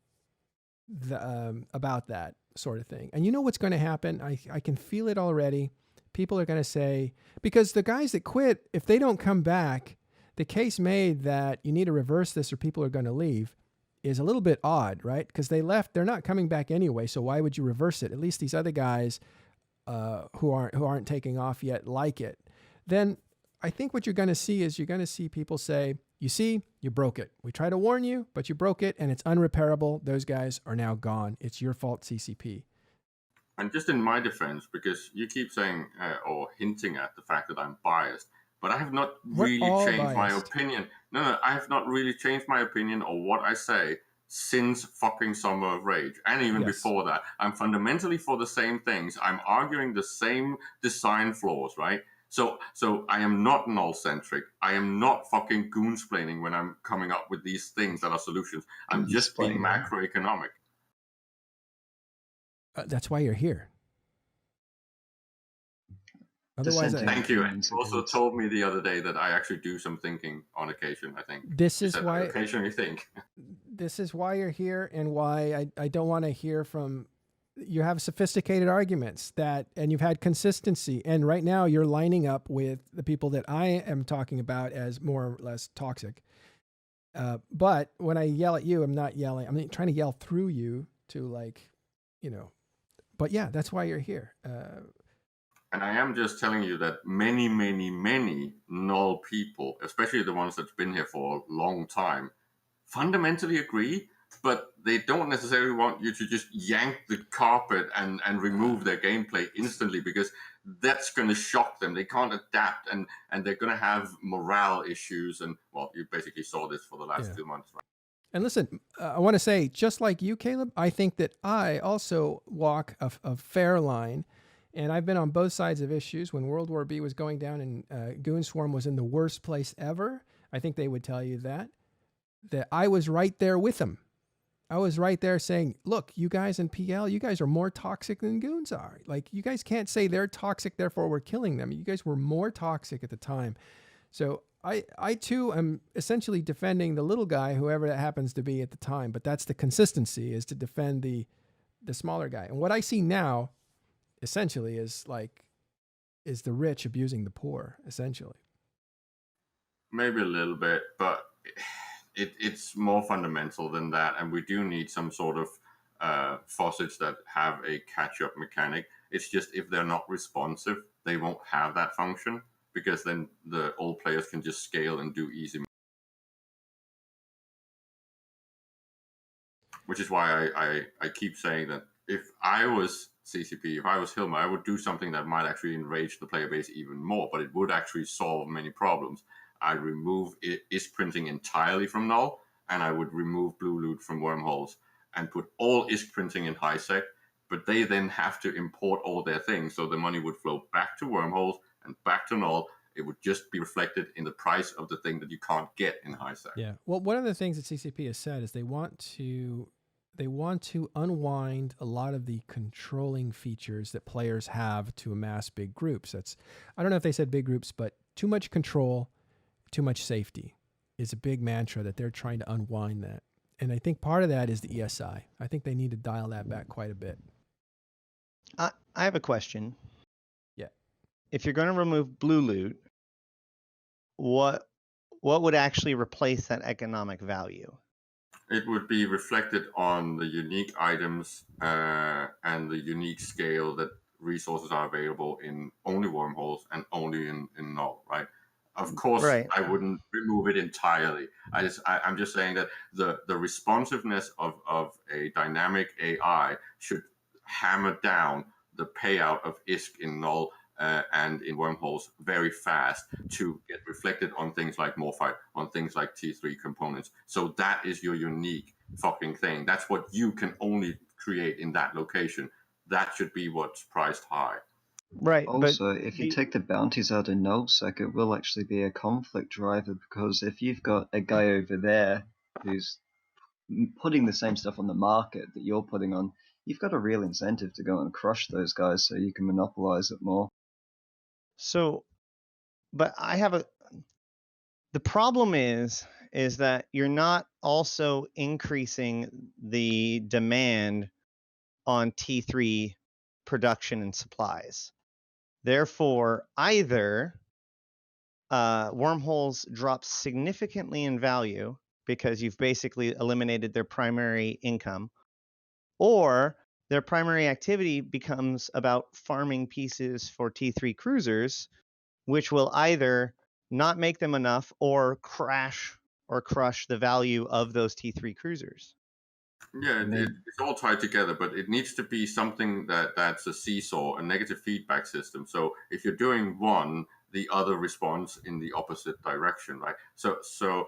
about that sort of thing. And you know what's going to happen? I can feel it already. People are going to say, because the guys that quit, if they don't come back, the case made that you need to reverse this or people are going to leave is a little bit odd, right? Because they left, they're not coming back anyway. So why would you reverse it? At least these other guys who aren't taking off yet like it. Then I think what you're going to see is you're going to see people say, you see, you broke it. We tried to warn you, but you broke it and it's unrepairable. Those guys are now gone. It's your fault, CCP. And just in my defense, because you keep saying or hinting at the fact that I'm biased, but I have not really changed my opinion. No, I have not really changed my opinion or what I say since fucking Summer of Rage. And even before that, I'm fundamentally for the same things. I'm arguing the same design flaws, right? So I am not null-centric. I am not fucking goonsplaining when I'm coming up with these things that are solutions. I'm just being macroeconomic. That's why you're here. Otherwise, thank you. And you also told me the other day that I actually do some thinking on occasion, I think. This is why I occasionally think. This is why you're here and why I don't want to hear from you. Have sophisticated arguments and you've had consistency. And right now you're lining up with the people that I am talking about as more or less toxic. But when I yell at you, I'm not yelling. I'm trying to yell through you to but yeah, that's why you're here. And I am just telling you that many, many, many null people, especially the ones that's been here for a long time, fundamentally agree, but they don't necessarily want you to just yank the carpet and remove their gameplay instantly, because that's going to shock them. They can't adapt, and they're going to have morale issues. And, well, you basically saw this for the last 2 months, right? And listen, I want to say, just like you, Caleb, I think that I also walk a fair line. And I've been on both sides of issues. When World War B was going down and Goon Swarm was in the worst place ever, I think they would tell you that I was right there with them. I was right there saying, look, you guys in PL, you guys are more toxic than Goons are. Like, you guys can't say they're toxic, therefore we're killing them. You guys were more toxic at the time. So I too am essentially defending the little guy, whoever that happens to be at the time. But that's the consistency, is to defend the smaller guy. And what I see now, essentially, is the rich abusing the poor, essentially. Maybe a little bit, but it's more fundamental than that, and we do need some sort of faucets that have a catch-up mechanic. It's just if they're not responsive, they won't have that function. because then the old players can just scale and do easy. Which is why I keep saying that if I was CCP, if I was Hilma, I would do something that might actually enrage the player base even more, but it would actually solve many problems. I'd remove ISK printing entirely from null, and I would remove blue loot from wormholes and put all ISK printing in high sec, but they then have to import all their things, so the money would flow back to wormholes and back to null. It would just be reflected in the price of the thing that you can't get in high sec. Yeah. Well, one of the things that CCP has said is they want to unwind a lot of the controlling features that players have to amass big groups. I don't know if they said big groups, but too much control, too much safety is a big mantra that they're trying to unwind that. And I think part of that is the ESI. I think they need to dial that back quite a bit. I have a question. Yeah. If you're going to remove blue loot, what would actually replace that economic value? It would be reflected on the unique items and the unique scale that resources are available in only wormholes and only in null, right? Of course, Right. I wouldn't remove it entirely. I'm just saying that the responsiveness of a dynamic AI should hammer down the payout of ISK in null and in wormholes very fast to get reflected on things like Morphite, on things like T3 components. So that is your unique fucking thing. That's what you can only create in that location. That should be what's priced high. Right. Also, if you take the bounties out of nullsec, it will actually be a conflict driver, because if you've got a guy over there who's putting the same stuff on the market that you're putting on, you've got a real incentive to go and crush those guys so you can monopolize it more. So, but the problem is that you're not also increasing the demand on T3 production and supplies. Therefore, either wormholes drop significantly in value because you've basically eliminated their primary income, or their primary activity becomes about farming pieces for T3 cruisers, which will either not make them enough or crash or crush the value of those T3 cruisers. Yeah, it's all tied together, but it needs to be something that's a seesaw, a negative feedback system. So if you're doing one, the other responds in the opposite direction, right? So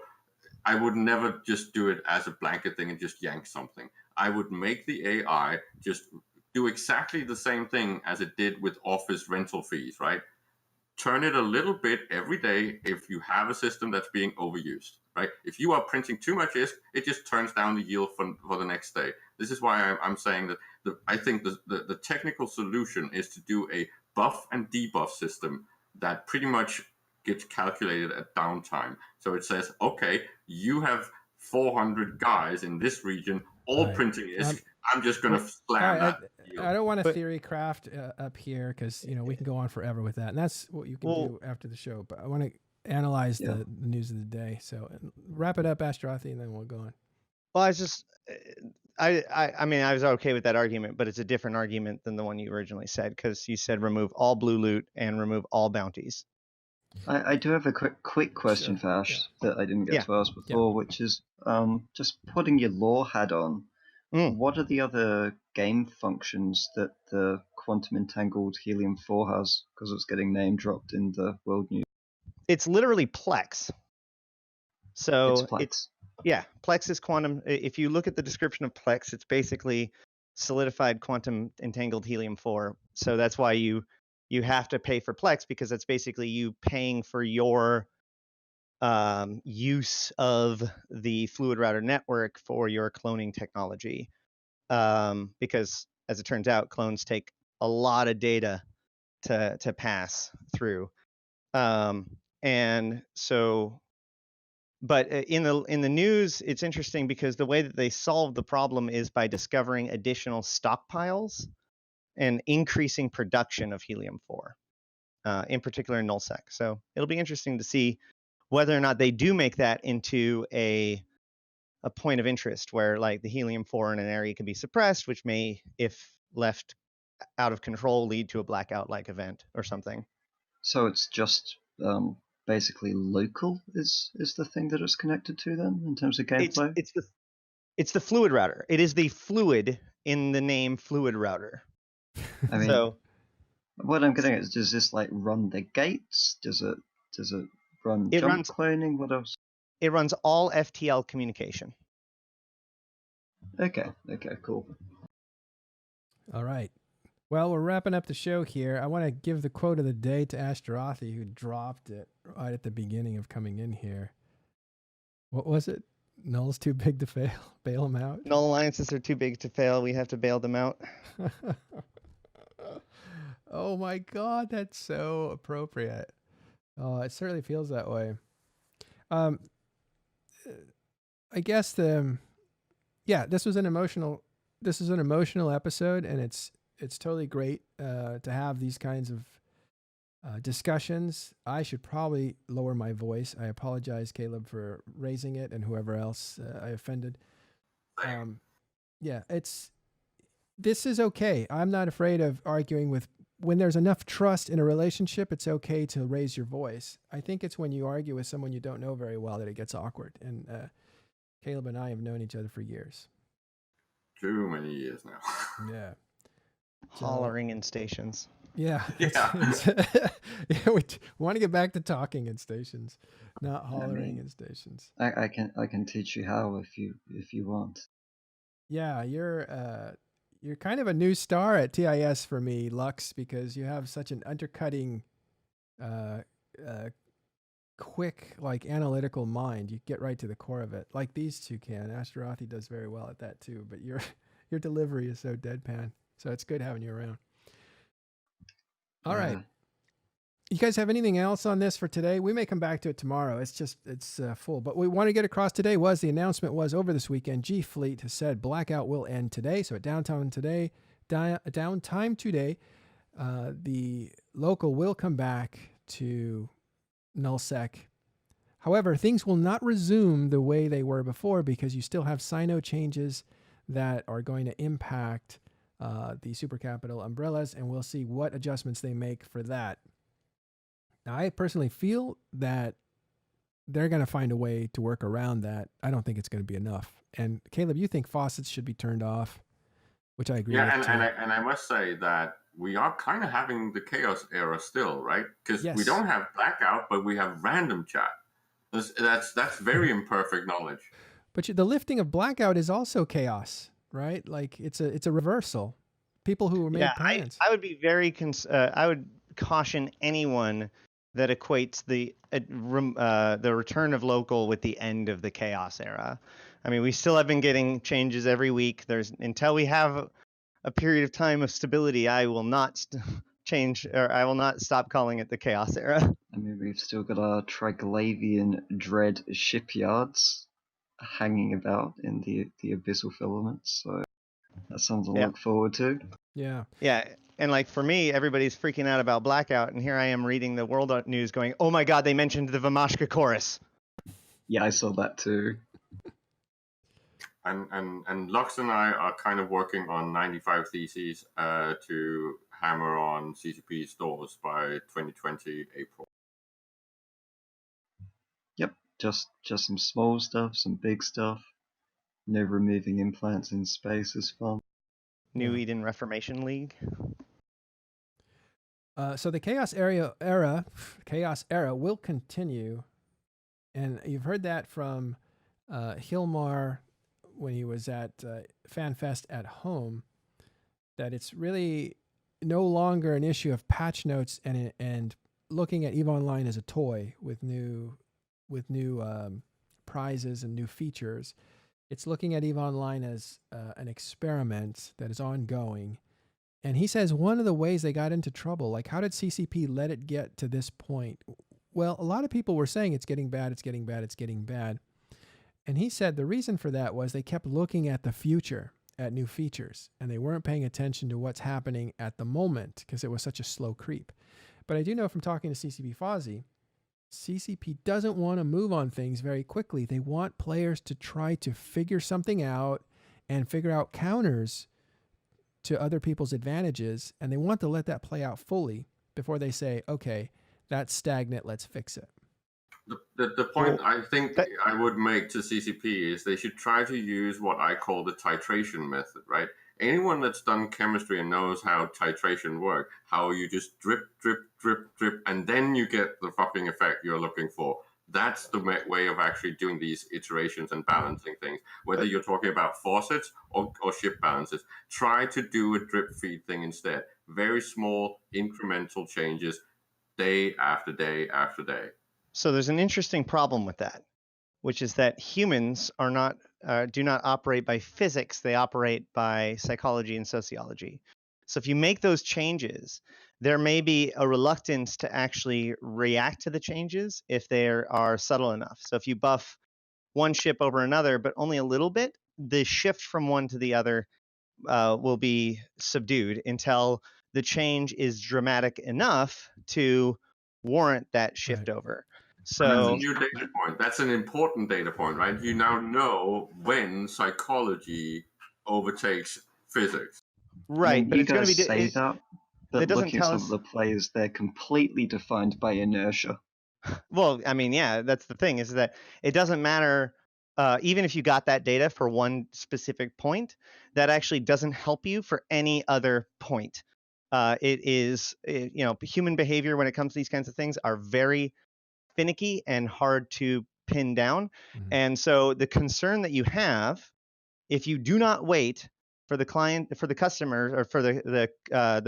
I would never just do it as a blanket thing and just yank something. I would make the AI just do exactly the same thing as it did with office rental fees, right? Turn it a little bit every day if you have a system that's being overused, right? If you are printing too much ISK, it just turns down the yield for the next day. This is why I'm saying that I think the technical solution is to do a buff and debuff system that pretty much gets calculated at downtime. So it says, okay, you have 400 guys in this region all printing ISK. I'm just going to slam that. I don't want to theory craft up here, because we can go on forever with that, and that's what you can do after the show. But I want to analyze the news of the day. So wrap it up, Ashterothi, and then we'll go on. Well, I mean, I was okay with that argument, but it's a different argument than the one you originally said, because you said remove all blue loot and remove all bounties. I do have a quick question for Ash that I didn't get to ask before, which is just putting your lore hat on. What are the other game functions that the quantum entangled helium-4 has? Because it's getting name dropped in the world news. It's literally Plex. So it's Plex. Plex is quantum. If you look at the description of Plex, it's basically solidified quantum entangled helium-4. So that's why you have to pay for Plex, because that's basically you paying for your use of the fluid router network for your cloning technology. Because as it turns out, clones take a lot of data to pass through. And so, but in the news, it's interesting because the way that they solve the problem is by discovering additional stockpiles and increasing production of helium-4, in particular in nullsec. So it'll be interesting to see whether or not they do make that into a point of interest, where like the helium-4 in an area can be suppressed, which may, if left out of control, lead to a blackout-like event or something. So it's just basically local is the thing that it's connected to then in terms of gameplay? It's the fluid router. It is the fluid in the name fluid router. I mean, So what I'm getting at is, does this like run the gates? Does it run jump cloning? What else? it runs all FTL communication. Okay, cool. All right. Well, we're wrapping up the show here. I want to give the quote of the day to Ashterothi, who dropped it right at the beginning of coming in here. What was it? Null's too big to fail. Bail him out. Null alliances are too big to fail. We have to bail them out. Oh my God, that's so appropriate. Oh, it certainly feels that way. I guess this was an emotional episode, and it's totally great to have these kinds of discussions. I should probably lower my voice. I apologize, Caleb, for raising it, and whoever else I offended. This is okay. I'm not afraid of arguing when there's enough trust in a relationship. It's okay to raise your voice. I think it's when you argue with someone you don't know very well that it gets awkward. And Caleb and I have known each other for years. Too many years now. Yeah. Hollering in stations. Yeah. Yeah. We want to get back to talking in stations, not hollering in stations. I can teach you how if you want. Yeah, you're kind of a new star at TIS for me, Lux, because you have such an undercutting, quick, like analytical mind. You get right to the core of it, like these two can. Ashterothi does very well at that too, but your delivery is so deadpan. So it's good having you around. All right. You guys have anything else on this for today? We may come back to it tomorrow. It's full. But what we want to get across today was the announcement was over this weekend. G Fleet has said Blackout will end today. So at downtime today, the local will come back to nullsec. However, things will not resume the way they were before because you still have Sino changes that are going to impact the Super Capital umbrellas, and we'll see what adjustments they make for that. Now, I personally feel that they're going to find a way to work around that. I don't think it's going to be enough. And Caleb, you think faucets should be turned off, which I agree with. Yeah, and I must say that we are kind of having the chaos era still, right? Because we don't have blackout, but we have random chat. That's very imperfect knowledge. But the lifting of blackout is also chaos, right? Like it's a reversal. People who made plans. I would be very I would caution anyone that equates the return of local with the end of the chaos era. I mean, we still have been getting changes every week. Until we have a period of time of stability, I will not change, or I will not stop calling it the chaos era. I mean, we've still got our Triglavian dread shipyards hanging about in the abyssal filaments, so that's something to look forward to. Yeah. Yeah. And like for me, everybody's freaking out about blackout, and here I am reading the world news going, oh my God, they mentioned the Vamashka chorus. Yeah, I saw that too. And Lux and I are kind of working on 95 theses to hammer on CCP stores by 2020 April. Yep, just some small stuff, some big stuff. No removing implants in space is fun. New Eden Reformation League. So the chaos era will continue, and you've heard that from Hilmar when he was at FanFest at home, that it's really no longer an issue of patch notes and looking at EVE Online as a toy with new prizes and new features. It's looking at EVE Online as an experiment that is ongoing. And he says one of the ways they got into trouble, like how did CCP let it get to this point? Well, a lot of people were saying it's getting bad, it's getting bad, it's getting bad. And he said the reason for that was they kept looking at the future, at new features, and they weren't paying attention to what's happening at the moment because it was such a slow creep. But I do know from talking to CCP Fozzie, CCP doesn't want to move on things very quickly. They want players to try to figure something out and figure out counters to other people's advantages, and they want to let that play out fully before they say, okay, That's stagnant. Let's fix it. The point I think I would make to CCP is they should try to use what I call the titration method, right? Anyone that's done chemistry and knows how titration works, how you just drip, drip, drip, drip, and then you get the fucking effect you're looking for. That's the way of actually doing these iterations and balancing things. Whether you're talking about faucets or ship balances, try to do a drip feed thing instead. Very small incremental changes, day after day after day. So there's an interesting problem with that, which is that humans are not do not operate by physics. They operate by psychology and sociology. So if you make those changes, there may be a reluctance to actually react to the changes if they are subtle enough. So if you buff one ship over another, but only a little bit, the shift from one to the other will be subdued until the change is dramatic enough to warrant that shift over. So that's a new data point. That's an important data point, right? You now know when psychology overtakes physics. Right, but you it's going to guys be say that, but doesn't looking at tell some us. of the plays, they're completely defined by inertia. Well, I mean, yeah, that's the thing, is that it doesn't matter. Even if you got that data for one specific point, that actually doesn't help you for any other point. Human behavior when it comes to these kinds of things are very finicky and hard to pin down. And so the concern that you have, if you do not wait for the client, for the customer, or for the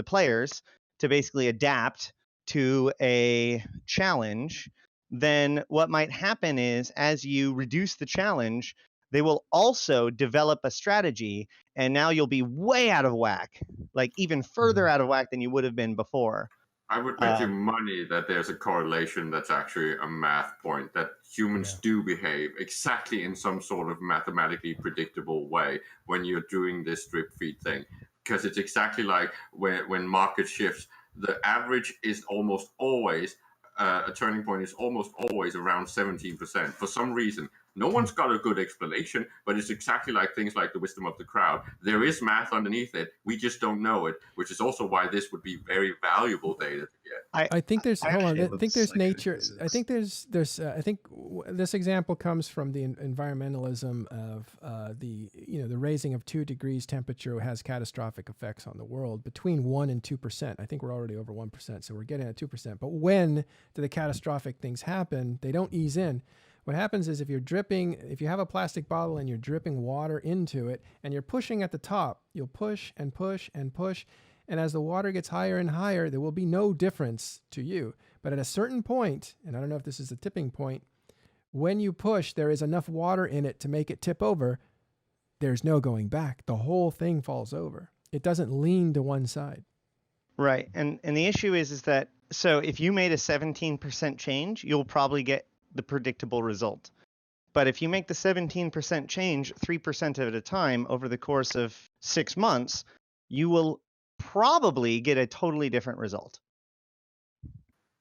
players to basically adapt to a challenge, then what might happen is, as you reduce the challenge, they will also develop a strategy, and now you'll be way out of whack, like even further out of whack than you would have been before. I would bet you money that there's a correlation that's actually a math point, that humans do behave exactly in some sort of mathematically predictable way when you're doing this drip feed thing. Because it's exactly like when market shifts, the average is almost always, a turning point is almost always around 17%. For some reason, no one's got a good explanation, but it's exactly like things like the wisdom of the crowd. There is math underneath it. We just don't know it, which is also why this would be very valuable data to get. I think there's hold on. I think there's nature. psychophysics. I think I think this example comes from the environmentalism of the raising of 2 degrees temperature has catastrophic effects on the world between 1% and 2%. I think we're already over 1%, so we're getting at 2%. But when do the catastrophic things happen? They don't ease in. What happens is if you have a plastic bottle and you're dripping water into it and you're pushing at the top, you'll push and push and push. And as the water gets higher and higher, there will be no difference to you. But at a certain point, and I don't know if this is a tipping point, when you push, there is enough water in it to make it tip over. There's no going back. The whole thing falls over. It doesn't lean to one side. Right. And the issue is that, so if you made a 17% change, you'll probably get the predictable result. But if you make the 17% change 3% at a time over the course of 6 months, you will probably get a totally different result.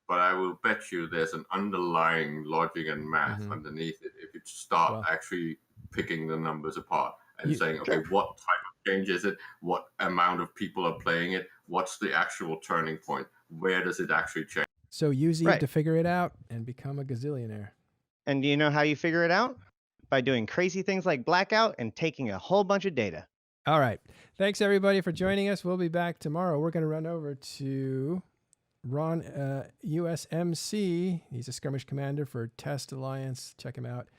But I will bet you there's an underlying logic and math underneath it if you start actually picking the numbers apart and saying, okay, what type of change is it? What amount of people are playing it? What's the actual turning point? Where does it actually change? So use Eve to figure it out and become a gazillionaire. And do you know how you figure it out? By doing crazy things like Blackout and taking a whole bunch of data. All right. Thanks, everybody, for joining us. We'll be back tomorrow. We're going to run over to Ron, USMC. He's a skirmish commander for Test Alliance. Check him out.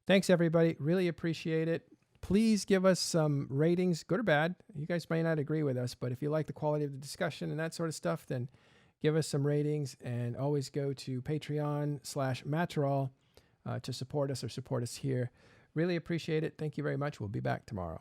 Thanks, everybody. Really appreciate it. Please give us some ratings, good or bad. You guys may not agree with us, but if you like the quality of the discussion and that sort of stuff, then give us some ratings, and always go to Patreon/Matterall to support us or support us here. Really appreciate it. Thank you very much. We'll be back tomorrow.